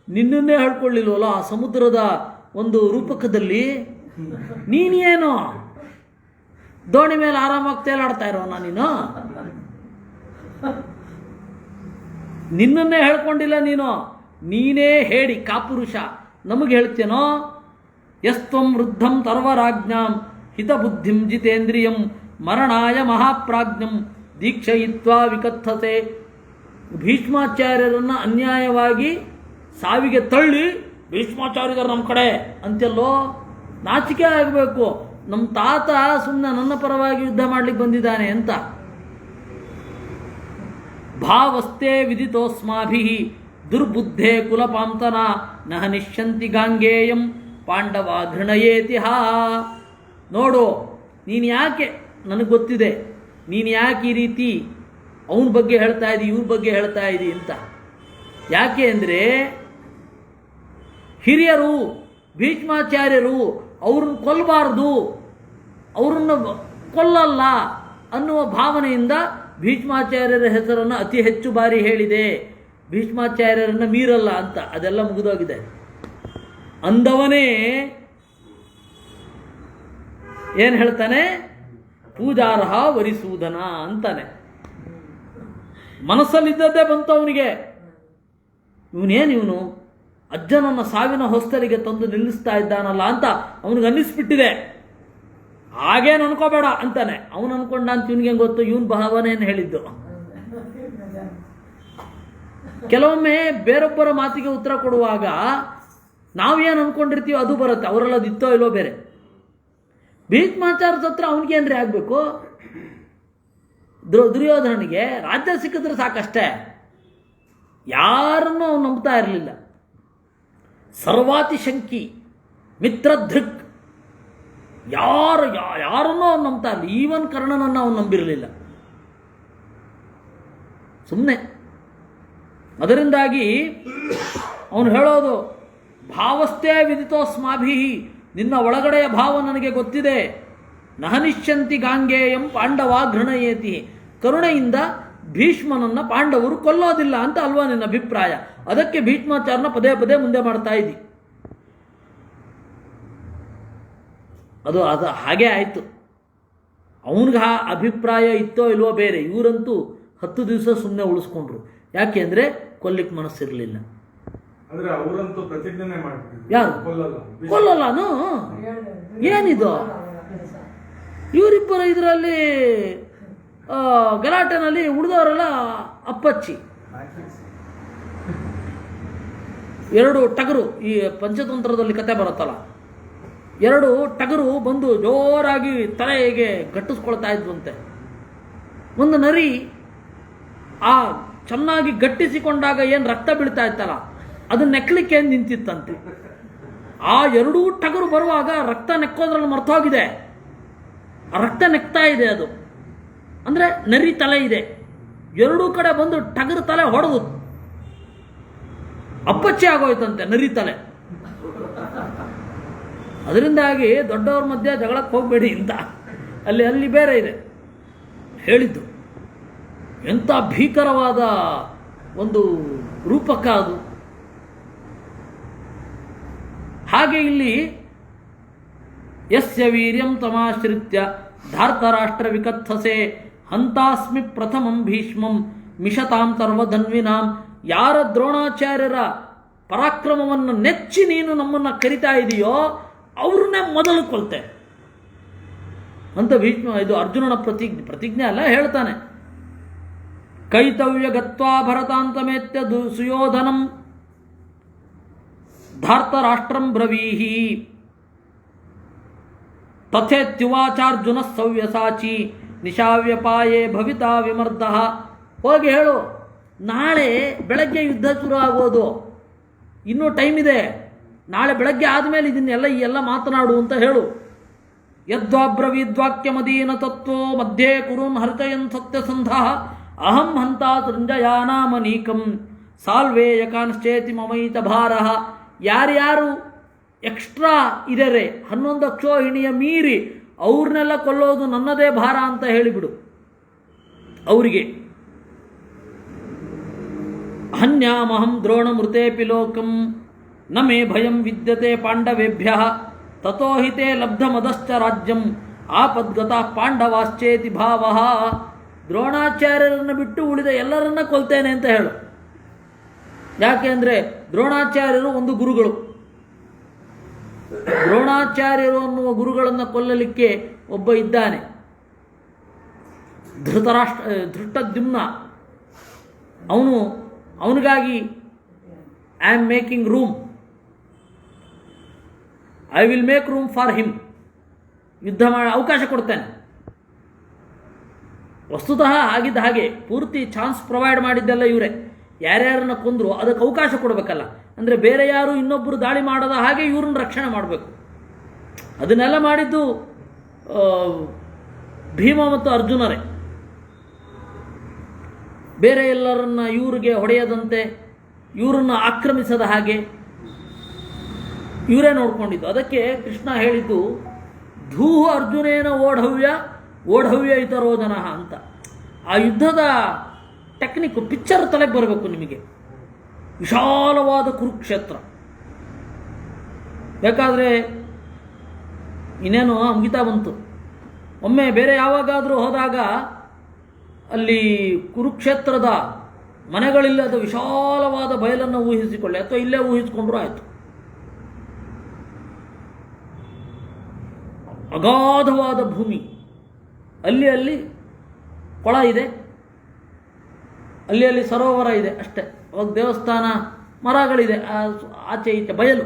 ನಿನ್ನನ್ನೇ ಹೇಳ್ಕೊಳ್ಳಿಲ್ವಲ್ಲ ಆ ಸಮುದ್ರದ ಒಂದು ರೂಪಕದಲ್ಲಿ. ನೀನೇನು ದೋಣಿ ಮೇಲೆ ಆರಾಮಾಗಿ ತೇಲಾಡ್ತಾ ಇರೋನ ನೀನು? ನಿನ್ನನ್ನೇ ಹೇಳ್ಕೊಂಡಿಲ್ಲ ನೀನು, ನೀನೇ ಹೇಳಿ ಕಾಪುರುಷ ನಮಗೆ ಹೇಳ್ತೇನೋ. ಯಸ್ತ್ವಂ ವೃದ್ಧಂ ತರ್ವರಾಜ್ಞಾಂ ಹಿತಬುದ್ಧಿಂ ಜಿತೇಂದ್ರಿಯಂ ಮರಣಾಯ ಮಹಾಪ್ರಾಜ್ಞಂ ದೀಕ್ಷಯಿತ್ವಾ ವಿಕಥತೆ. ಭೀಷ್ಮಾಚಾರ್ಯರನ್ನು ಅನ್ಯಾಯವಾಗಿ ಸಾವಿಗೆ ತಳ್ಳಿ ಭೀಷ್ಮಾಚಾರ್ಯರು ನಮ್ಮ ಕಡೆ ಅಂತೆಲ್ಲೋ ನಾಚಿಕೆ ಆಗಬೇಕು. ನಮ್ಮ ತಾತ ಸುಮ್ಮನೆ ನನ್ನ ಪರವಾಗಿ ಯುದ್ಧ ಮಾಡ್ಲಿಕ್ಕೆ ಬಂದಿದ್ದಾನೆ ಅಂತ. ಭಾವಸ್ತೆ ವಿದಿತೋಸ್ಮಾಭಿ ದುರ್ಬುದ್ಧೇ ಕುಲಪಾಂತನ ನಹ ನಿಶ್ಯಂತಿ ಗಾಂಗೇಯಂ ಪಾಂಡವ ಘೃಣಯೇತಿಹ. ನೋಡು, ನೀನು ಯಾಕೆ, ನನಗೆ ಗೊತ್ತಿದೆ ನೀನು ಯಾಕೆ ಈ ರೀತಿ ಅವನ ಬಗ್ಗೆ ಹೇಳ್ತಾ ಇದ್ದಿ, ಇವ್ರ ಬಗ್ಗೆ ಹೇಳ್ತಾ ಇದ್ದಿ ಅಂತ. ಯಾಕೆ ಅಂದರೆ ಹಿರಿಯರು ಭೀಷ್ಮಾಚಾರ್ಯರು ಅವ್ರನ್ನ ಕೊಲ್ಲಬಾರ್ದು, ಅವ್ರನ್ನ ಕೊಲ್ಲಲ್ಲ ಅನ್ನುವ ಭಾವನೆಯಿಂದ ಭೀಷ್ಮಾಚಾರ್ಯರ ಹೆಸರನ್ನು ಅತಿ ಹೆಚ್ಚು ಬಾರಿ ಹೇಳಿದೆ. ಭೀಷ್ಮಾಚಾರ್ಯರನ್ನು ಮೀರಲ್ಲ ಅಂತ. ಅದೆಲ್ಲ ಮುಗಿದೋಗಿದೆ. ಅಂದವನೇ ಏನು ಹೇಳ್ತಾನೆ? ಪೂಜಾರ್ಹ ವರಿಸೂದನ ಅಂತಾನೆ. ಮನಸ್ಸಲ್ಲಿದ್ದದ್ದೇ ಬಂತು ಅವನಿಗೆ. ಇವನು ಅಜ್ಜನನ್ನ ಸಾವಿನ ಹೊಸ್ತರಿಗೆ ತಂದು ನಿಲ್ಲಿಸ್ತಾ ಇದ್ದಾನಲ್ಲ ಅಂತ ಅವನಿಗೆ ಅನ್ನಿಸ್ಬಿಟ್ಟಿದೆ. ಹಾಗೇನು ಅನ್ಕೋಬೇಡ ಅಂತಾನೆ. ಅವನು ಅನ್ಕೊಂಡ ಅಂತ ಇವನಿಗೆ ಗೊತ್ತು, ಇವನ್ ಭಾವನೆಯನ್ನು ಹೇಳಿದ್ದು. ಕೆಲವೊಮ್ಮೆ ಬೇರೊಬ್ಬರ ಮಾತಿಗೆ ಉತ್ತರ ಕೊಡುವಾಗ ನಾವೇನು ಅನ್ಕೊಂಡಿರ್ತೀವೋ ಅದು ಬರುತ್ತೆ, ಅವರೆಲ್ಲ ದಿತ್ತೋ ಇಲ್ಲೋ ಬೇರೆ. ಭೀಷ್ಮಾಚಾರ್ಯದ ಹತ್ರ ಅವನಿಗೇನ್ರಿ ಆಗಬೇಕು? ದುರ್ಯೋಧನನಿಗೆ ರಾಜ್ಯ ಸಿಕ್ಕಿದ್ರೆ ಸಾಕಷ್ಟೇ, ಯಾರನ್ನೂ ಅವನು ನಂಬ್ತಾ ಇರಲಿಲ್ಲ. ಸರ್ವಾತಿಶಂಕಿ ಮಿತ್ರಧೃಕ್, ಯಾರನ್ನೂ ಅವನು ನಂಬ್ತಾ ಇರಲಿಲ್ಲ. ಈವನ್ ಕರ್ಣನನ್ನು ಅವನು ನಂಬಿರಲಿಲ್ಲ, ಸುಮ್ಮನೆ. ಅದರಿಂದಾಗಿ ಅವನು ಹೇಳೋದು ಭಾವಸ್ಥೆ ವಿದಿತೋಸ್ಮಾಭಿ, ನಿನ್ನ ಒಳಗಡೆಯ ಭಾವ ನನಗೆ ಗೊತ್ತಿದೆ. ನಹನಿಶ್ಯಂತಿ ಗಾಂಗೇಯಂ ಪಾಂಡವ ಘೃಣಯೇತಿ, ಕರುಣೆಯಿಂದ ಭೀಷ್ಮನನ್ನು ಪಾಂಡವರು ಕೊಲ್ಲೋದಿಲ್ಲ ಅಂತ ಅಲ್ವಾ ನಿನ್ನ ಅಭಿಪ್ರಾಯ? ಅದಕ್ಕೆ ಭೀಷ್ಮಾಚಾರ್ಯನ ಪದೇ ಪದೇ ಮುಂದೆ ಮಾಡ್ತಾ ಇದ್ದಿ. ಅದು ಹಾಗೇ ಆಯಿತು. ಅವನಿಗೆ ಆ ಅಭಿಪ್ರಾಯ ಇತ್ತೋ ಇಲ್ವೋ ಬೇರೆ. ಇವರಂತೂ 10 ದಿವಸ ಸುಮ್ಮನೆ ಉಳಿಸ್ಕೊಂಡ್ರು. ಯಾಕೆ ಅಂದರೆ ಕೊಲ್ಲಿಕ್ಕೆ ಮನಸ್ಸಿರಲಿಲ್ಲ. ಅವರಂತೂ ಪ್ರತಿಜ್ಞೆ ಮಾಡ್ತಿದ್ರು, ಯಾರು ಕೊಲ್ಲಲ್ಲ. ಏನಿದು ಇವರಿಬ್ಬರ ಇದರಲ್ಲಿ ಗಲಾಟೆನಲ್ಲಿ ಉಳಿದವರೆಲ್ಲ ಅಪ್ಪಚ್ಚಿ. 2 ಟಗರು, ಈ ಪಂಚತಂತ್ರದಲ್ಲಿ ಕತೆ ಬರುತ್ತಲ್ಲ, 2 ಟಗರು ಬಂದು ಜೋರಾಗಿ ತಲೆಗೆ ಗಟ್ಟಿಸ್ಕೊಳ್ತಾ ಇದ್ವಂತೆ. ಒಂದು ನರಿ ಆ ಚೆನ್ನಾಗಿ ಗಟ್ಟಿಸಿಕೊಂಡಾಗ ಏನು ರಕ್ತ ಬೀಳ್ತಾ ಇತ್ತಲ್ಲ, ಅದನ್ನ ನೆಕ್ಕಲಿಕ್ಕೆ ನಿಂತಿತ್ತಂತೆ. ಆ 2 ಟಗರು ಬರುವಾಗ ರಕ್ತ ನೆಕ್ಕೋದ್ರಲ್ಲಿ ಮರ್ತೋಗಿದೆ. ಆ ರಕ್ತ ನೆಕ್ತಾ ಇದೆ. ಅದು ಅಂದರೆ ನರಿ ತಲೆ ಇದೆ. 2 ಕಡೆ ಬಂದು ಟಗರು ತಲೆ ಹೊಡೆದು ಅಪ್ಪಚ್ಚೆ ಆಗೋಯ್ತಂತೆ ನರಿ ತಲೆ. ಅದರಿಂದಾಗಿ ದೊಡ್ಡವ್ರ ಮಧ್ಯೆ ಜಗಳಕ್ಕೆ ಹೋಗಬೇಡಿ ಅಂತ ಅಲ್ಲಿ ಬೇರೆ ಇದೆ ಹೇಳಿದ್ದು. ಎಂಥ ಭೀಕರವಾದ ಒಂದು ರೂಪಕ ಅದು. ಹಾಗೆ ಇಲ್ಲಿ ಯಸ್ಯ ವೀರ್ಯಂ ತಮಾಶ್ರಿತ್ಯ ಧಾರ್ತರಾಷ್ಟ್ರ ವಿಕಥಸೆ ಹಂತಾಸ್ಮಿ ಪ್ರಥಮಂ ಭೀಷ್ಮಂ ಮಿಷತಾಂ ಸರ್ವಧನ್ವಿನಾಂ. ಯಾರ ದ್ರೋಣಾಚಾರ್ಯರ ಪರಾಕ್ರಮವನ್ನು ನೆಚ್ಚಿ ನೀನು ನಮ್ಮನ್ನು ಕರಿತಾ ಇದೆಯೋ ಅವ್ರನ್ನೇ ಮೊದಲು ಕೊಲ್ತೆ ಅಂತ ಭೀಷ್ಮ ಇದು ಅರ್ಜುನನ ಪ್ರತಿಜ್ಞೆ ಅಲ್ಲ, ಹೇಳ್ತಾನೆ. ಕೈತವ್ಯ ಗತ್ವಾ ಭರತಾಂತಮೇತ್ಯ ಸುಯೋಧನಂ ಧಾರ್ತರಾಷ್ಟ್ರಂ ಬ್ರವೀಹಿ ತಥೇತ್ಯುವಾಚಾರ್ಜುನ ಸವ್ಯಸಾಚಿ ನಿಶಾವ್ಯಪಾಯೇ ಭವಿತಾ ವಿಮರ್ದ. ಹೋಗಿ ಹೇಳು, ನಾಳೆ ಬೆಳಗ್ಗೆ ಯುದ್ಧ ಶುರು ಆಗೋದು, ಇನ್ನೂ ಟೈಮ್ ಇದೆ, ನಾಳೆ ಬೆಳಗ್ಗೆ ಆದಮೇಲೆ ಈ ಎಲ್ಲ ಮಾತನಾಡು ಅಂತ ಹೇಳು. ಯದ್ವಾಬ್ರವೀದ್ವಾಕ್ಯಮದೀನ ತತ್ವೋ ಮಧ್ಯೆ ಕುರುನ್ ಹರ್ಚಯನ್ ಸತ್ಯಸಂಧ ಅಹಂ ಹಂತ ಸೃಂಜಯಾನಾಮನೀಕಂ ಸಾಲ್ವೇಯ ಕಾನ್ಶ್ಚೇತಿ ಮಮೈತ ಭಾರ. ಯಾರ್ಯಾರು ಎಕ್ಸ್ಟ್ರಾ ಇದರೇ 11 ಅಕ್ಷೋಹಿಣಿಯ ಮೀರಿ ಅವ್ರನ್ನೆಲ್ಲ ಕೊಲ್ಲೋದು ನನ್ನದೇ ಭಾರ ಅಂತ ಹೇಳಿಬಿಡು ಅವರಿಗೆ. ಹನ್ಯಾಮಹಂ ದ್ರೋಣಮೃತೇಪಿ ಲೋಕಂ ನ ಮೇ ಭಯಂ ವಿದ್ಯತೆ ಪಾಂಡವೇಭ್ಯ ತಥೋ ಹಿತೆ ಲಬ್ಧಮದಶ್ಚ ರಾಜ್ಯಂ ಆಪದ್ಗತ ಪಾಂಡವಾಶ್ಚೇತಿ ಭಾವ. ದ್ರೋಣಾಚಾರ್ಯರನ್ನು ಬಿಟ್ಟು ಉಳಿದ ಎಲ್ಲರನ್ನ ಕೊಲ್ತೇನೆ ಅಂತ ಹೇಳು. ಯಾಕೆ ಅಂದರೆ ದ್ರೋಣಾಚಾರ್ಯರು ಒಂದು ಗುರುಗಳು. ದ್ರೋಣಾಚಾರ್ಯರು ಅನ್ನುವ ಗುರುಗಳನ್ನು ಕೊಲ್ಲಲಿಕ್ಕೆ ಒಬ್ಬ ಇದ್ದಾನೆ, ಧೃಷ್ಟದ್ಯುಮ್ನ. ಅವನಿಗಾಗಿ I am making room, I will make room for him. ಯುದ್ಧ ಮಾಡಿ ಅವಕಾಶ ಕೊಡ್ತೇನೆ. ವಸ್ತುತಃ ಆಗಿದ್ದ ಹಾಗೆ ಪೂರ್ತಿ ಚಾನ್ಸ್ ಪ್ರೊವೈಡ್ ಮಾಡಿದ್ದೆಲ್ಲ ಇವರೇ. ಯಾರ್ಯಾರನ್ನ ಕೊಂದರು ಅದಕ್ಕೆ ಅವಕಾಶ ಕೊಡಬೇಕಲ್ಲ. ಅಂದರೆ ಬೇರೆ ಯಾರು ಇನ್ನೊಬ್ಬರು ದಾಳಿ ಮಾಡದ ಹಾಗೆ ಇವ್ರನ್ನ ರಕ್ಷಣೆ ಮಾಡಬೇಕು. ಅದನ್ನೆಲ್ಲ ಮಾಡಿದ್ದು ಭೀಮ ಮತ್ತು ಅರ್ಜುನರೇ. ಬೇರೆ ಎಲ್ಲರನ್ನ ಇವರಿಗೆ ಹೊಡೆಯದಂತೆ, ಇವರನ್ನು ಆಕ್ರಮಿಸದ ಹಾಗೆ ಇವರೇ ನೋಡ್ಕೊಂಡಿದ್ದು. ಅದಕ್ಕೆ ಕೃಷ್ಣ ಹೇಳಿದ್ದು ಧೂಹು ಅರ್ಜುನೇನ ಓಢವ್ಯ ಇತರೋ ಜನ ಅಂತ. ಆ ಯುದ್ಧದ ಟೆಕ್ನಿಕ್ ಪಿಕ್ಚರ್ ತಲೆಗೆ ಬರಬೇಕು ನಿಮಗೆ. ವಿಶಾಲವಾದ ಕುರುಕ್ಷೇತ್ರ. ಬೇಕಾದರೆ ಇನ್ನೇನು ಮುಗಿತಾ ಬಂತು. ಒಮ್ಮೆ ಬೇರೆ ಯಾವಾಗಾದರೂ ಹೋದಾಗ ಅಲ್ಲಿ ಕುರುಕ್ಷೇತ್ರದ ಮನೆಗಳಿಲ್ಲದ ವಿಶಾಲವಾದ ಬಯಲನ್ನು ಊಹಿಸಿಕೊಳ್ಳಿ, ಅಥವಾ ಇಲ್ಲೇ ಊಹಿಸಿಕೊಂಡ್ರೂ ಆಯಿತು. ಅಗಾಧವಾದ ಭೂಮಿ, ಅಲ್ಲಿ ಕೊಳ ಇದೆ, ಅಲ್ಲಿ ಸರೋವರ ಇದೆ ಅಷ್ಟೇ. ಅವಾಗ ದೇವಸ್ಥಾನ, ಮರಗಳಿದೆ, ಆಚೆ ಈಚೆ ಬಯಲು.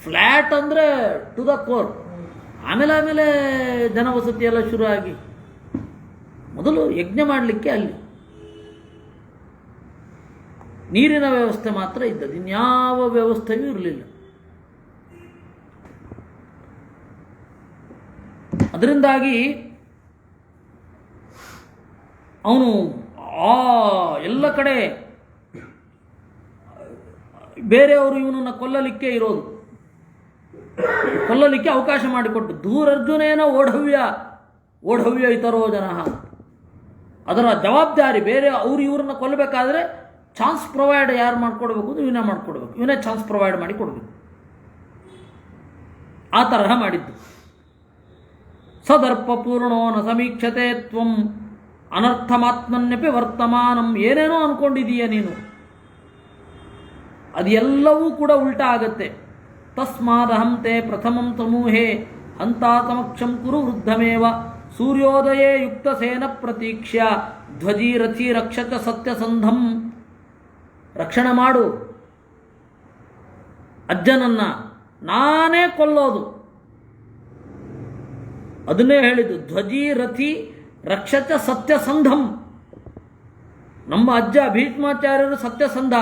ಫ್ಲ್ಯಾಟ್ ಅಂದರೆ ಟು ದ ಕೋರ್. ಆಮೇಲೆ ಜನವಸತಿ ಎಲ್ಲ ಶುರು ಆಗಿ ಮೊದಲು ಯಜ್ಞ ಮಾಡಲಿಕ್ಕೆ ಅಲ್ಲಿ ನೀರಿನ ವ್ಯವಸ್ಥೆ ಮಾತ್ರ ಇದ್ದದ್ದು, ಇನ್ಯಾವ ವ್ಯವಸ್ಥೆಯೂ ಇರಲಿಲ್ಲ. ಅದರಿಂದಾಗಿ ಅವನು ಎಲ್ಲ ಕಡೆ ಬೇರೆಯವರು ಇವನನ್ನು ಕೊಲ್ಲಲಿಕ್ಕೆ ಇರೋದು, ಕೊಲ್ಲಲಿಕ್ಕೆ ಅವಕಾಶ ಮಾಡಿಕೊಟ್ಟು ದೂರರ್ಜುನೇನ ಓಢವ್ಯ ಇತರೋ ಜನ. ಅದರ ಜವಾಬ್ದಾರಿ ಬೇರೆ. ಅವರು ಇವ್ರನ್ನ ಕೊಲ್ಲಬೇಕಾದ್ರೆ ಚಾನ್ಸ್ ಪ್ರೊವೈಡ್ ಯಾರು ಮಾಡಿಕೊಡ್ಬೇಕು ಅಂದ್ರೆ ಇವನೇ ಮಾಡಿಕೊಡ್ಬೇಕು, ಇವನೇ ಚಾನ್ಸ್ ಪ್ರೊವೈಡ್ ಮಾಡಿ ಕೊಡಬೇಕು. ಆ ತರಹ ಮಾಡಿದ್ದು. ಸದರ್ಪ ಪೂರ್ಣೋ ನ ಸಮೀಕ್ಷತೆ ತ್ವಂ ಅನರ್ಥಮಾತ್ಮನ್ಯಪಿ ವರ್ತಮಾನಂ. ಏನೇನೋ ಅಂದ್ಕೊಂಡಿದೀಯ ನೀನು, ಅದೆಲ್ಲವೂ ಕೂಡ ಉಲ್ಟಾ ಆಗತ್ತೆ. ತಸ್ಮಾದಹಂ ತೇ ಪ್ರಥಮಂ ಸಮೂಹೇ ಹಂತಾ ಸಮಕ್ಷಂ ಕುರು ವೃದ್ಧಮೇವ ಸೂರ್ಯೋದಯೇ ಯುಕ್ತಸೇನ ಪ್ರತೀಕ್ಷ್ಯ ಧ್ವಜೀರಥಿ ರಕ್ಷಕ ಸತ್ಯಸಂಧಂ. ರಕ್ಷಣೆ ಮಾಡು ಅಜ್ಜನನ್ನ, ನಾನೇ ಕೊಲ್ಲೋದು. ಅದನ್ನೇ ಹೇಳಿದ್ದು, ಧ್ವಜೀರಥಿ ರಕ್ಷಕ ಸತ್ಯಸಂಧಂ. ನಮ್ಮ ಅಜ್ಜ ಭೀಷ್ಮಾಚಾರ್ಯರು ಸತ್ಯಸಂಧ,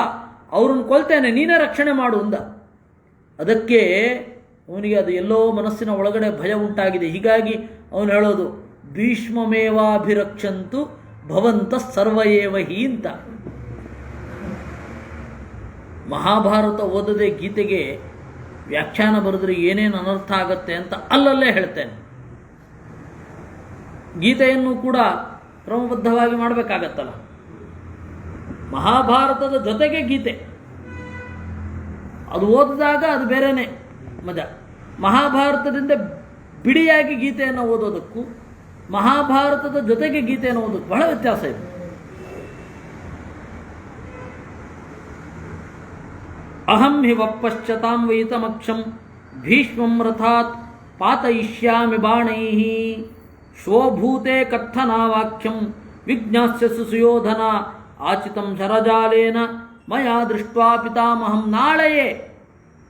ಅವ್ರನ್ನ ಕೊಲ್ತೇನೆ, ನೀನೇ ರಕ್ಷಣೆ ಮಾಡು ಅಂದ. ಅದಕ್ಕೆ ಅವನಿಗೆ ಅದು ಎಲ್ಲೋ ಮನಸ್ಸಿನ ಒಳಗಡೆ ಭಯ ಉಂಟಾಗಿದೆ. ಹೀಗಾಗಿ ಅವನು ಹೇಳೋದು ಭೀಷ್ಮಮೇವಾಭಿರಕ್ಷಂತು ಭವಂತ ಸರ್ವಯೇವ ಹಿ ಅಂತ. ಮಹಾಭಾರತ ಓದದೆ ಗೀತೆಗೆ ವ್ಯಾಖ್ಯಾನ ಬರೆದ್ರೆ ಏನೇನು ಅನರ್ಥ ಆಗತ್ತೆ ಅಂತ ಅಲ್ಲಲ್ಲೇ ಹೇಳ್ತೇನೆ. ಗೀತೆಯನ್ನು ಕೂಡ ಕ್ರಮಬದ್ಧವಾಗಿ ಮಾಡಬೇಕಾಗತ್ತಲ್ಲ. ಮಹಾಭಾರತದ ಜೊತೆಗೆ ಗೀತೆ, ಅದು ಓದಿದಾಗ ಅದು ಬೇರೆಯೇ ಮಜಾ. ಮಹಾಭಾರತದಿಂದ ಬಿಡಿಯಾಗಿ ಗೀತೆಯನ್ನು ಓದೋದಕ್ಕೂ ಮಹಾಭಾರತದ ಜೊತೆಗೆ ಗೀತೆಯನ್ನು ಓದೋದಕ್ಕೂ ಬಹಳ ವ್ಯತ್ಯಾಸ ಇದೆ. ಅಹಂ ಹಿ ವಪ್ಪಶ್ಚತಾಂ ವೈತಮಕ್ಷಂ ಭೀಷ್ಮಂ ರಥಾತ್ ಪಾತಯಿಷ್ಯಾಮಿ ಬಾಣೈಃ ಶೋಭೂತೆ ಕಥನಾವಾಕ್ಯಂ ವಿಜ್ಞಾಸ್ಯಸು ಸುಯೋಧನ ಆಚಿತಂ ಶರಜಾಲೇನ ಮಯಾ ದೃಷ್ಟ್ವಾ ಪಿತಾಮಹಂ. ನಾಳೆಯೇ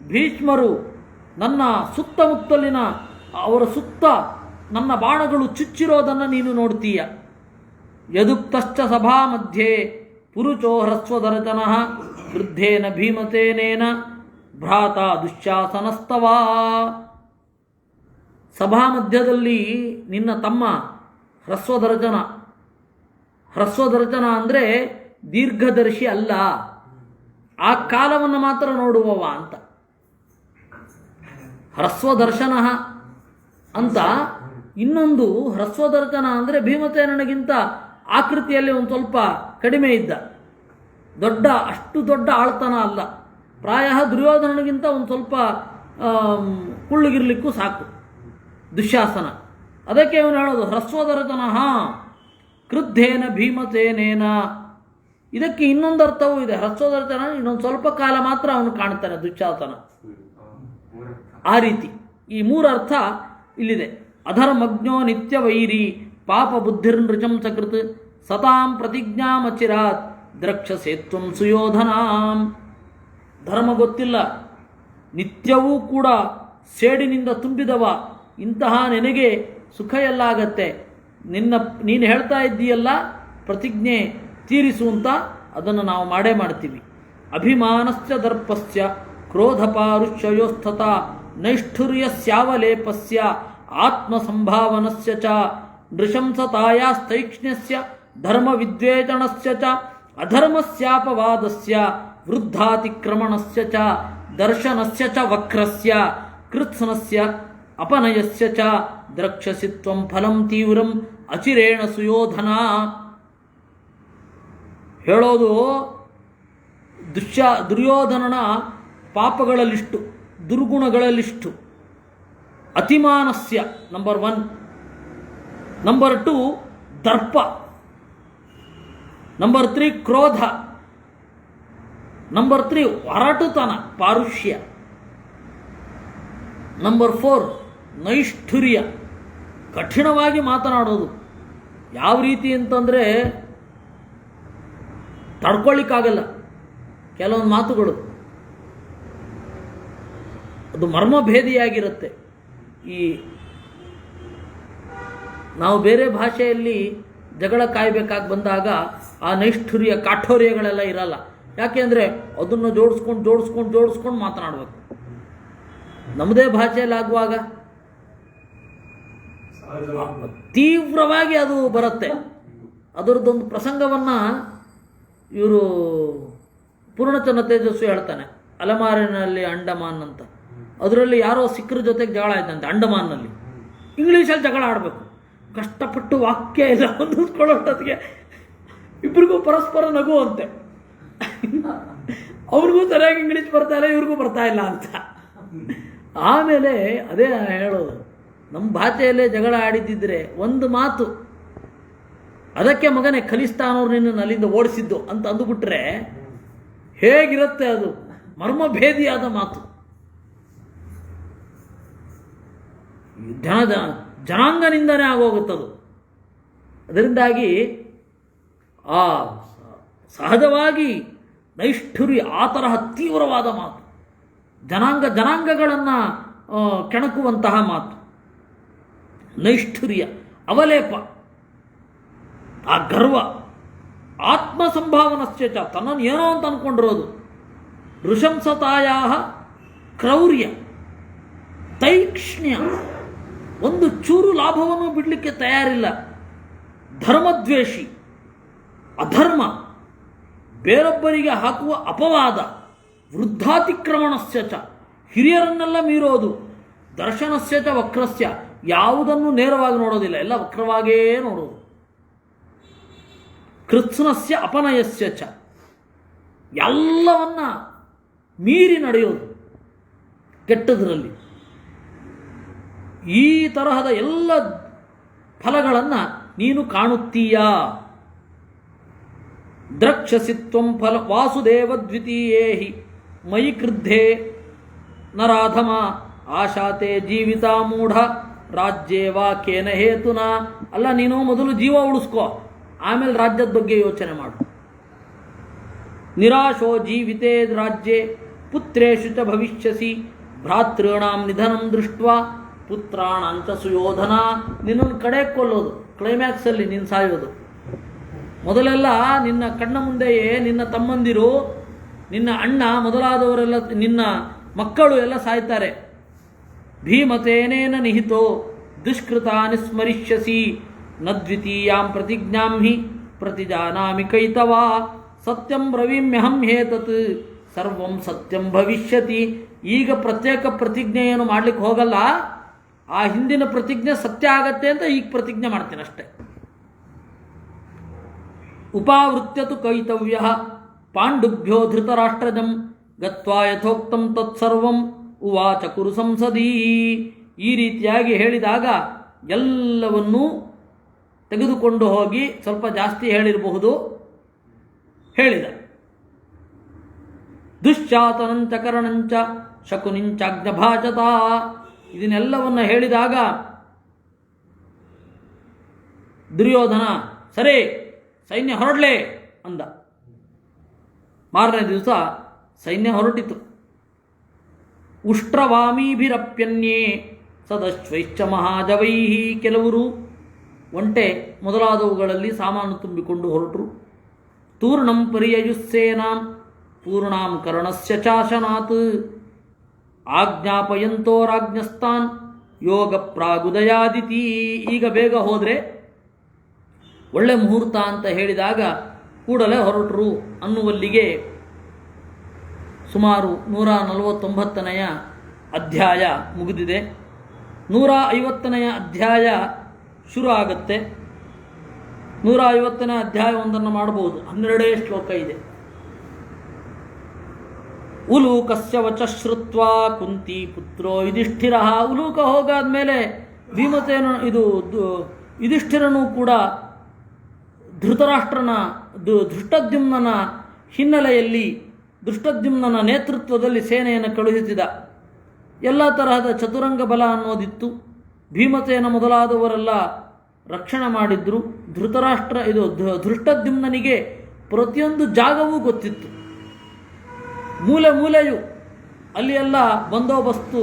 ಭೀಷ್ಮರು ನನ್ನ ಸುತ್ತಮುತ್ತಲಿನ ಅವರ ಸುತ್ತ ನನ್ನ ಬಾಣಗಳು ಚುಚ್ಚಿರೋದನ್ನು ನೀನು ನೋಡ್ತೀಯ. ಯದುಕ್ತಶ್ಚ ಸಭಾ ಮಧ್ಯೆ ಪುರುಚೋ ಹ್ರಸ್ವದರತನಃ ವೃದ್ಧೇನ ಭೀಮಸೇನೇನ ಭ್ರಾತ ದುಶ್ಯಾಸನಸ್ತವಾ. ಸಭಾ ಮಧ್ಯದಲ್ಲಿ ನಿನ್ನ ತಮ್ಮ ಹ್ರಸ್ವದರ್ಜನ. ಹ್ರಸ್ವದರ್ಜನ ಅಂದರೆ ದೀರ್ಘದರ್ಶಿ ಅಲ್ಲ, ಆ ಕಾಲವನ್ನು ಮಾತ್ರ ನೋಡುವವ ಅಂತ. ಹ್ರಸ್ವದರ್ಶನ ಅಂತ ಇನ್ನೊಂದು. ಹ್ರಸ್ವದರ್ಶನ ಅಂದರೆ ಭೀಮಸೇನನಿಗಿಂತ ಆಕೃತಿಯಲ್ಲಿ ಒಂದು ಸ್ವಲ್ಪ ಕಡಿಮೆ ಇದ್ದ, ಅಷ್ಟು ದೊಡ್ಡ ಆಳ್ತನ ಅಲ್ಲ. ಪ್ರಾಯ ದುರ್ಯೋಧನನಿಗಿಂತ ಒಂದು ಸ್ವಲ್ಪ ಕುಳ್ಳುಗಿರ್ಲಿಕ್ಕೂ ಸಾಕು ದುಶ್ಯಾಸನ. ಅದಕ್ಕೆ ಅವನು ಹೇಳೋದು ಹ್ರಸ್ವದರ್ಶನ ಕ್ರುದ್ಧೇನ ಭೀಮಸೇನೇನ. ಇದಕ್ಕೆ ಇನ್ನೊಂದು ಅರ್ಥವೂ ಇದೆ. ಹ್ರಸ್ವದರ್ಶನ ಇನ್ನೊಂದು ಸ್ವಲ್ಪ ಕಾಲ ಮಾತ್ರ ಅವನು ಕಾಣ್ತಾನೆ ದುಶ್ಯಾಸನ. ಆ ರೀತಿ ಈ ಮೂರು ಅರ್ಥ ಇಲ್ಲಿದೆ. ಅಧರ್ಮಜ್ಞೋ ನಿತ್ಯ ವೈರಿ ಪಾಪ ಬುದ್ಧಿರ್ನೃಜಂ ಸಕೃತ್ ಸತಾಂ ಪ್ರತಿಜ್ಞಾಮಚಿರಾತ್ ದ್ರಕ್ಷಸೇತ್ವಂ ಸುಯೋಧನಾಂ. ಧರ್ಮ ಗೊತ್ತಿಲ್ಲ, ನಿತ್ಯವೂ ಕೂಡ ಸೇಡಿನಿಂದ ತುಂಬಿದವ, ಇಂತಹ ನಿನಗೆ ಸುಖ ಎಲ್ಲ ಆಗತ್ತೆ. ನೀನು ಹೇಳ್ತಾ ಇದ್ದೀಯಲ್ಲ ಪ್ರತಿಜ್ಞೆ ತೀರಿಸುವಂತ, ಅದನ್ನು ನಾವು ಮಾಡೇ ಮಾಡ್ತೀವಿ. ಅಭಿಮಾನಸ್ಯ ದರ್ಪಸ್ಯ ಕ್ರೋಧಪಾರುಷ್ಯಯೋಸ್ಥತ ನೈಷ್ಠುರ್ಯಸ್ಯಾವಲೇಪಸ್ಯ ಆತ್ಮಸಂಭಾವನಸ್ಯ ಚ ನೃಶಂಸತಾಯಾಸ್ತೈಕ್ಷ್ಣ್ಯಸ್ಯ ಧರ್ಮವಿದ್ವೇಷಣಸ್ಯ ಚ ಅಧರ್ಮಸ್ಯಾಪವಾದಸ್ಯ ವೃದ್ಧಾತಿಕ್ರಮಣಸ್ಯ ಚ ದರ್ಶನಸ್ಯ ಚ ವಕ್ರಸ್ಯ ಕೃತ್ಸ್ನಸ್ಯ ಅಪನಯಸ್ಯ ಚ ದ್ರಕ್ಷಸಿ ತ್ವಂ ಫಲಂ ತೀವ್ರಂ ಅಚಿರೇಣ ಸುಯೋಧನ. ಹೇಳೋದು ದುರ್ಯೋಧನನ ಪಾಪಗಳ ಲಿಸ್ಟು, ದುರ್ಗುಣಗಳ ಲಿಸ್ಟು. ಅತಿಮಾನಸ್ಯ ನಂಬರ್ 1, ನಂಬರ್ 2 ದರ್ಪ, ನಂಬರ್ 3 ಕ್ರೋಧ, ನಂಬರ್ 3 ಒರಟುತನ ಪಾರುಷ್ಯ, ನಂಬರ್ 4 ನೈಷ್ಠುರ್ಯ, ಕಠಿಣವಾಗಿ ಮಾತನಾಡೋದು. ಯಾವ ರೀತಿ ಅಂತಂದರೆ ತಡ್ಕೊಳ್ಳಿಕ್ಕಾಗಲ್ಲ ಕೆಲವೊಂದು ಮಾತುಗಳು, ಅದು ಮರ್ಮಭೇದಿಯಾಗಿರುತ್ತೆ. ಈ ನಾವು ಬೇರೆ ಭಾಷೆಯಲ್ಲಿ ಜಗಳ ಕಾಯಬೇಕಾಗಿ ಬಂದಾಗ ಆ ನೈಷ್ಠುರ್ಯ ಕಾಠೋರ್ಯಗಳೆಲ್ಲ ಇರಲ್ಲ. ಯಾಕೆಂದರೆ ಅದನ್ನು ಜೋಡಿಸ್ಕೊಂಡು ಮಾತನಾಡಬೇಕು. ನಮ್ಮದೇ ಭಾಷೆಯಲ್ಲಿ ಆಗುವಾಗ ತೀವ್ರವಾಗಿ ಅದು ಬರುತ್ತೆ. ಅದರದ್ದೊಂದು ಪ್ರಸಂಗವನ್ನು ಇವರು ಪೂರ್ಣಚಂದ್ರ ತೇಜಸ್ವಿ ಹೇಳ್ತಾನೆ, ಅಲಮಾರಿನಲ್ಲಿ ಅಂಡಮಾನ್ ಅಂತ. ಅದರಲ್ಲಿ ಯಾರೋ ಸಿಕ್ಕರ ಜೊತೆಗೆ ಜಗಳ ಆಯ್ತಂತೆ ಅಂಡಮಾನ್ನಲ್ಲಿ. ಇಂಗ್ಲೀಷಲ್ಲಿ ಜಗಳ ಆಡಬೇಕು, ಕಷ್ಟಪಟ್ಟು ವಾಕ್ಯ ಎಲ್ಲ ಹೊಂದಿಸ್ಕೊಳ್ಳೋಷ್ಟೊತ್ತಿಗೆ ಇಬ್ಬರಿಗೂ ಪರಸ್ಪರ ನಗು ಅಂತೆ. ಅವ್ರಿಗೂ ಸರಿಯಾಗಿ ಇಂಗ್ಲೀಷ್ ಬರ್ತಾ ಇಲ್ಲ, ಇವ್ರಿಗೂ ಬರ್ತಾ ಇಲ್ಲ ಅಂತ. ಆಮೇಲೆ ಅದೇ ಹೇಳೋದು, ನಮ್ಮ ಭಾಷೆಯಲ್ಲೇ ಜಗಳ ಆಡಿದ್ದಿದ್ರೆ ಒಂದು ಮಾತು, ಅದಕ್ಕೆ ಮಗನೇ ಖಲಿಸ್ತಾನವ್ರು ನಿನ್ನನ್ನು ಅಲ್ಲಿಂದ ಓಡಿಸಿದ್ದು ಅಂತ ಅಂದುಬಿಟ್ರೆ ಹೇಗಿರುತ್ತೆ ಅದು, ಮರ್ಮಭೇದಿಯಾದ ಮಾತು. ಜನಾಂಗನಿಂದನೇ ಆಗೋಗುತ್ತದು. ಅದರಿಂದಾಗಿ ಆ ಸಹಜವಾಗಿ ನೈಷ್ಠುರ್ಯ ಆ ತರಹ ತೀವ್ರವಾದ ಮಾತು, ಜನಾಂಗಗಳನ್ನು ಕೆಣಕುವಂತಹ ಮಾತು, ನೈಷ್ಠುರ್ಯ, ಅವಲೇಪ, ಆ ಗರ್ವ, ಆತ್ಮಸಂಭಾವನಸ್ಯ ಚ, ತನ್ನನ್ನು ಏನೋ ಅಂತ ಅಂದ್ಕೊಂಡಿರೋದು, ನೃಶಂಸತಾಯಾ ಕ್ರೌರ್ಯ, ತೈಕ್ಷ್ಣ್ಯ, ಒಂದು ಚೂರು ಲಾಭವನ್ನು ಬಿಡಲಿಕ್ಕೆ ತಯಾರಿಲ್ಲ, ಧರ್ಮದ್ವೇಷಿ, ಅಧರ್ಮ, ಬೇರೊಬ್ಬರಿಗೆ ಹಾಕುವ ಅಪವಾದ, ವೃದ್ಧಾತಿಕ್ರಮಣಸ್ಯ ಚ, ಹಿರಿಯರನ್ನೆಲ್ಲ ಮೀರೋದು, ದರ್ಶನಸ್ಯ ಚ ವಕ್ರಸ್ಯ, ಯಾವುದನ್ನು ನೇರವಾಗಿ ನೋಡೋದಿಲ್ಲ, ಎಲ್ಲ ವಕ್ರವಾಗೇ ನೋಡೋದು, ಕೃತ್ಸ್ನಸ್ಯ ಅಪನಯಸ್ಯ ಚ, ಎಲ್ಲವನ್ನ ಮೀರಿ ನಡೆಯೋದು ಕೆಟ್ಟದರಲ್ಲಿ. ಈ ತರಹದ ಎಲ್ಲ ಫಲಗಳನ್ನು ನೀನು ಕಾಣುತ್ತೀಯಾ. ದ್ರಕ್ಷಸಿ ತ್ವಂ ಫಲ ವಾಸುದೇವ ದ್ವಿತೀಯೇ ಹಿ ಮಯಿ ಕ್ರುದ್ಧೇ ನರಾಧಮ ಆಶಾತೆ ಜೀವಿತ ಮೂಢ ರಾಜ್ಯೇ ವಾ ಕೇನ ಹೇತುನಾ. ಅಲ್ಲ, ನೀನು ಮೊದಲು ಜೀವ ಉಳಿಸ್ಕೋ, ಆಮೇಲೆ ರಾಜ್ಯದ ಬಗ್ಗೆ ಯೋಚನೆ ಮಾಡು. ನಿರಾಶೋ ಜೀವಿತೇ ರಾಜ್ಯೆ ಪುತ್ರೇಶು ಚ ಭವಿಷ್ಯಸಿ ಭ್ರಾತೃಣಾಂ ನಿಧನಂ ದೃಷ್ಟ್ವಾ ಪುತ್ರಾಣಾಂಚ ಸುಯೋಧನ. ನಿನ್ನನ್ನು ಕಡೆ ಕೊಲ್ಲೋದು, ಕ್ಲೈಮ್ಯಾಕ್ಸಲ್ಲಿ ನೀನು ಸಾಯೋದು. ಮೊದಲೆಲ್ಲ ನಿನ್ನ ಕಣ್ಣ ಮುಂದೆಯೇ ನಿನ್ನ ತಮ್ಮಂದಿರು, ನಿನ್ನ ಅಣ್ಣ ಮೊದಲಾದವರೆಲ್ಲ, ನಿನ್ನ ಮಕ್ಕಳು ಎಲ್ಲ ಸಾಯ್ತಾರೆ. ಭೀಮತೇನೇನ ನಿಹಿತೋ ದುಷ್ಕೃತಾನಿ ಸ್ಮರಿಷ್ಯಸಿ ನ ದ್ವಿತೀಯಾಂ ಪ್ರತಿಜ್ಞಾಂ ಹಿ ಪ್ರತಿಜಾನಾಮಿ ಕೈತವಾ ಸತ್ಯಂ ಬ್ರವೀಮ್ಯಹಂ ಹೇತತ್ ಸರ್ವಂ ಸತ್ಯಂ ಭವಿಷ್ಯತಿ. ಈಗ ಪ್ರತ್ಯೇಕ ಪ್ರತಿಜ್ಞೆಯನ್ನು ಮಾಡಲಿಕ್ಕೆ ಹೋಗಲ್ಲ, ಆ ಹಿಂದಿನ ಪ್ರತಿಜ್ಞೆ ಸತ್ಯ ಆಗತ್ತೆ ಅಂತ ಈಗ ಪ್ರತಿಜ್ಞೆ ಮಾಡ್ತೀನಿ ಅಷ್ಟೆ. ಉಪಾವೃತ್ಯತು ಕೈತವ್ಯ ಪಾಂಡುಭ್ಯೋ ಧೃತರಾಷ್ಟ್ರಜಂ ಗತ್ವಾ ಯಥೋಕ್ತಂ ತತ್ಸರ್ವಂ ಉವಾಚ ಕುರು ಸಂಸದೀ. ಈ ರೀತಿಯಾಗಿ ಹೇಳಿದಾಗ ಎಲ್ಲವನ್ನೂ ತೆಗೆದುಕೊಂಡು ಹೋಗಿ, ಸ್ವಲ್ಪ ಜಾಸ್ತಿ ಹೇಳಿರಬಹುದು, ಹೇಳಿದ. ದುಶ್ಚಾತನಂಚ ಕರಣಂಚ ಶಕುನಿಂಚಾಜ್ಞಭಾಷತ. ಇದನ್ನೆಲ್ಲವನ್ನು ಹೇಳಿದಾಗ ದುರ್ಯೋಧನ ಸರಿ ಸೈನ್ಯ ಹೊರಡಲೇ ಅಂದ. ಮಾರನೇ ದಿವಸ ಸೈನ್ಯ ಹೊರಟಿತು. ಉಷ್ಟ್ರವಾಮೀಭಿರಪ್ಯನ್ಯೇ ಸದಶ್ವೈಶ್ಚ ಮಹಾಜವೈ. ಕೆಲವರು ಒಂಟೆ ಮೊದಲಾದವುಗಳಲ್ಲಿ ಸಾಮಾನು ತುಂಬಿಕೊಂಡು ಹೊರಟರು. ತೂರ್ಣಂ ಪರಿಯಯುಸ್ಸೇನಾಂ ಪೂರ್ಣಾಂ ಕರ್ಣಸ್ಯ ಚಾಶನಾತ್ ಆಜ್ಞಾಪಯಂತೋ ರಾಜ್ಞಸ್ತಾನ್ ಯೋಗ ಪ್ರಾಗುದಯಾದಿತಿ. ಈಗ ಬೇಗ ಹೋದರೆ ಒಳ್ಳೆ ಮುಹೂರ್ತ ಅಂತ ಹೇಳಿದಾಗ ಕೂಡಲೇ ಹೊರಟರು ಅನ್ನುವಲ್ಲಿಗೆ ಸುಮಾರು 149ನೆಯ ಅಧ್ಯಾಯ ಮುಗಿದಿದೆ. 150ನೆಯ ಅಧ್ಯಾಯ ಶುರು ಆಗುತ್ತೆ. 150ನೇ ಅಧ್ಯಾಯವೊಂದನ್ನು ಮಾಡಬಹುದು, 12 ಶ್ಲೋಕ ಇದೆ. ಉಲೂಕಸ್ಯ ವಚ ಶ್ರುತ್ವಾ ಕುಂತಿ ಪುತ್ರೋ ಯುಧಿಷ್ಠಿರ. ಉಲೂಕ ಹೋಗಾದ್ಮೇಲೆ ಭೀಮಸೇನ ಯುಧಿಷ್ಠಿರನು ಕೂಡ ಧೃತರಾಷ್ಟ್ರನ ಧೃಷ್ಟದ್ಯುಮ್ನನ ಹಿನ್ನೆಲೆಯಲ್ಲಿ, ಧೃಷ್ಟದ್ಯುಮ್ನನ ನೇತೃತ್ವದಲ್ಲಿ ಸೇನೆಯನ್ನು ಕಳುಹಿಸಿದ. ಎಲ್ಲ ತರಹದ ಚತುರಂಗ ಬಲ ಅನ್ನೋದಿತ್ತು. ಭೀಮಸೇನ ಮೊದಲಾದವರೆಲ್ಲ ರಕ್ಷಣೆ ಮಾಡಿದ್ರು. ಧೃಷ್ಟದ್ಯುಮ್ನನಿಗೆ ಪ್ರತಿಯೊಂದು ಜಾಗವೂ ಗೊತ್ತಿತ್ತು. ಮೂಲೆ ಮೂಲೆಯು ಅಲ್ಲಿ ಎಲ್ಲ ಬಂದೋಬಸ್ತು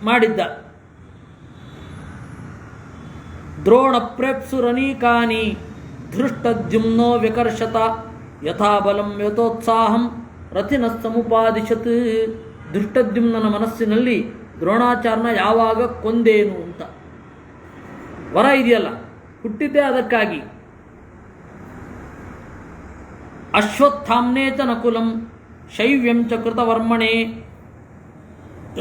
ಮಾಡಿದ್ದ. ದ್ರೋಣ ಪ್ರೇಪ್ಸುರನೀಕಾನಿ ಧೃಷ್ಟದ್ಯುಮ್ನೋ ವಿಕರ್ಷತ ಯಥಾಬಲಂ ಯಥೋತ್ಸಾಹಂ ರಥಿನ ಸಮುಪಾದಿಶತ್. ಧೃಷ್ಟದ್ಯುಮ್ನನ ಮನಸ್ಸಿನಲ್ಲಿ ದ್ರೋಣಾಚಾರ್ಯನ ಯಾವಾಗ ಕೊಂದೇನು ಅಂತ ವರ ಇದೆಯಲ್ಲ, ಹುಟ್ಟಿದ್ದೇ ಅದಕ್ಕಾಗಿ. ಅಶ್ವತ್ಥಾಮ್ನೇ ಚ ನಕುಲಂ ಶೈವ್ಯಂ ಚ ಕೃತವರ್ಮಣೆ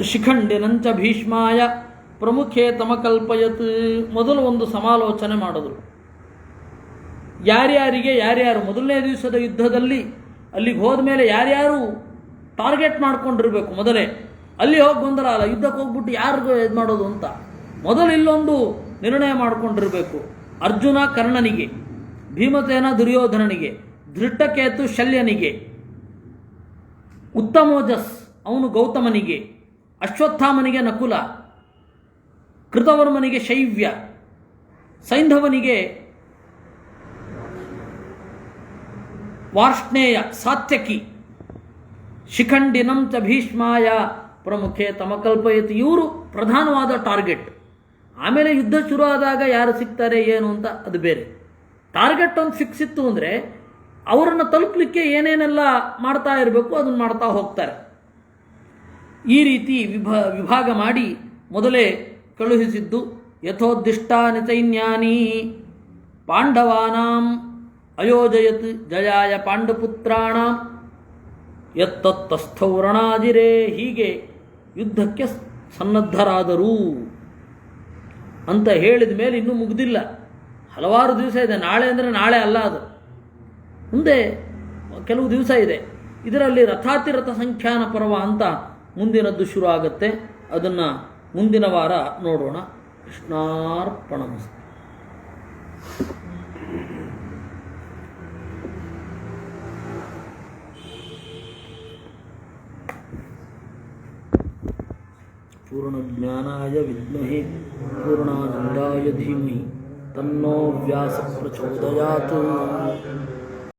ಶಿಖಂಡಿನಂಚ ಭೀಷ್ಮಾಯ ಪ್ರಮುಖೇ ತಮಕಲ್ಪಯತ್. ಮೊದಲು ಒಂದು ಸಮಾಲೋಚನೆ ಮಾಡಿದ್ರು. ಯಾರ್ಯಾರು ಮೊದಲನೇ ದಿವಸದ ಯುದ್ಧದಲ್ಲಿ ಅಲ್ಲಿಗೆ ಹೋದ ಮೇಲೆ ಯಾರ್ಯಾರು ಟಾರ್ಗೆಟ್ ಮಾಡ್ಕೊಂಡಿರ್ಬೇಕು. ಮೊದಲೇ ಅಲ್ಲಿ ಹೋಗಿ ಗೊಂದಲ ಅಲ್ಲ, ಯುದ್ಧಕ್ಕೆ ಹೋಗ್ಬಿಟ್ಟು ಯಾರಿಗೂ ಇದು ಮಾಡೋದು ಅಂತ ಮೊದಲು ಇಲ್ಲೊಂದು ನಿರ್ಣಯ ಮಾಡಿಕೊಂಡಿರಬೇಕು. ಅರ್ಜುನ ಕರ್ಣನಿಗೆ, ಭೀಮಸೇನ ದುರ್ಯೋಧನನಿಗೆ, ಧೃಷ್ಟಕೇತು ಶಲ್ಯನಿಗೆ, ಉತ್ತಮೋಜಸ್ ಅವನು ಗೌತಮನಿಗೆ, ಅಶ್ವತ್ಥಾಮನಿಗೆ ನಕುಲ, ಕೃತವರ್ಮನಿಗೆ ಶೈವ್ಯ, ಸೈಂಧವನಿಗೆ ವಾರ್ಷ್ಣೇಯ ಸಾತ್ಯಕಿ, ಶಿಖಂಡಿನಂ ಚ ಭೀಷ್ಮಾಯ ಪ್ರಮುಖೇ ತಮಕಲ್ಪಯತಿ. ಇವರು ಪ್ರಧಾನವಾದ ಟಾರ್ಗೆಟ್. ಆಮೇಲೆ ಯುದ್ಧ ಶುರು ಆದಾಗ ಯಾರು ಸಿಗ್ತಾರೆ ಏನು ಅಂತ ಅದು ಬೇರೆ. ಟಾರ್ಗೆಟ್ ಒಂದು ಫಿಕ್ಸ್ ಇತ್ತು ಅಂದರೆ ಅವರನ್ನು ತಲುಪಲಿಕ್ಕೆ ಏನೇನೆಲ್ಲ ಮಾಡ್ತಾ ಇರಬೇಕು ಅದನ್ನು ಮಾಡ್ತಾ ಹೋಗ್ತಾರೆ. ಈ ರೀತಿ ವಿಭಾಗ ಮಾಡಿ ಮೊದಲೇ ಕಳುಹಿಸಿದ್ದು. ಯಥೋದ್ದಿಷ್ಟಾನಿ ಸೈನ್ಯಾನಿ ಪಾಂಡವಾನಾಂ ಅಯೋಜಯತ್ ಜಯಾಯ ಪಾಂಡಪುತ್ರಾಣಾಂ ಯತ್ತತ್ತಸ್ಥೌ ರಣಾಜಿರೇ. ಹೀಗೆ ಯುದ್ಧಕ್ಕೆ ಸನ್ನದ್ಧರಾದರು ಅಂತ ಹೇಳಿದ ಮೇಲೆ ಇನ್ನೂ ಮುಗಿದಿಲ್ಲ, ಹಲವಾರು ದಿವಸ ಇದೆ. ನಾಳೆ ಅಂದರೆ ನಾಳೆ ಅಲ್ಲ, ಅದು ಮುಂದೆ ಕೆಲವು ದಿವಸ ಇದೆ. ಇದರಲ್ಲಿ ರಥಾತಿರಥ ಸಂಖ್ಯಾನ ಪರ್ವ ಅಂತ ಮುಂದಿನದ್ದು ಶುರು ಆಗುತ್ತೆ. ಅದನ್ನು ಮುಂದಿನ ವಾರ ನೋಡೋಣ. ಕೃಷ್ಣಾರ್ಪಣಮಸ್ತು. पूर्णज्ञानाय विद्महे पूर्णानन्दाय धीमहि तन्नो व्यासः प्रचोदयात्.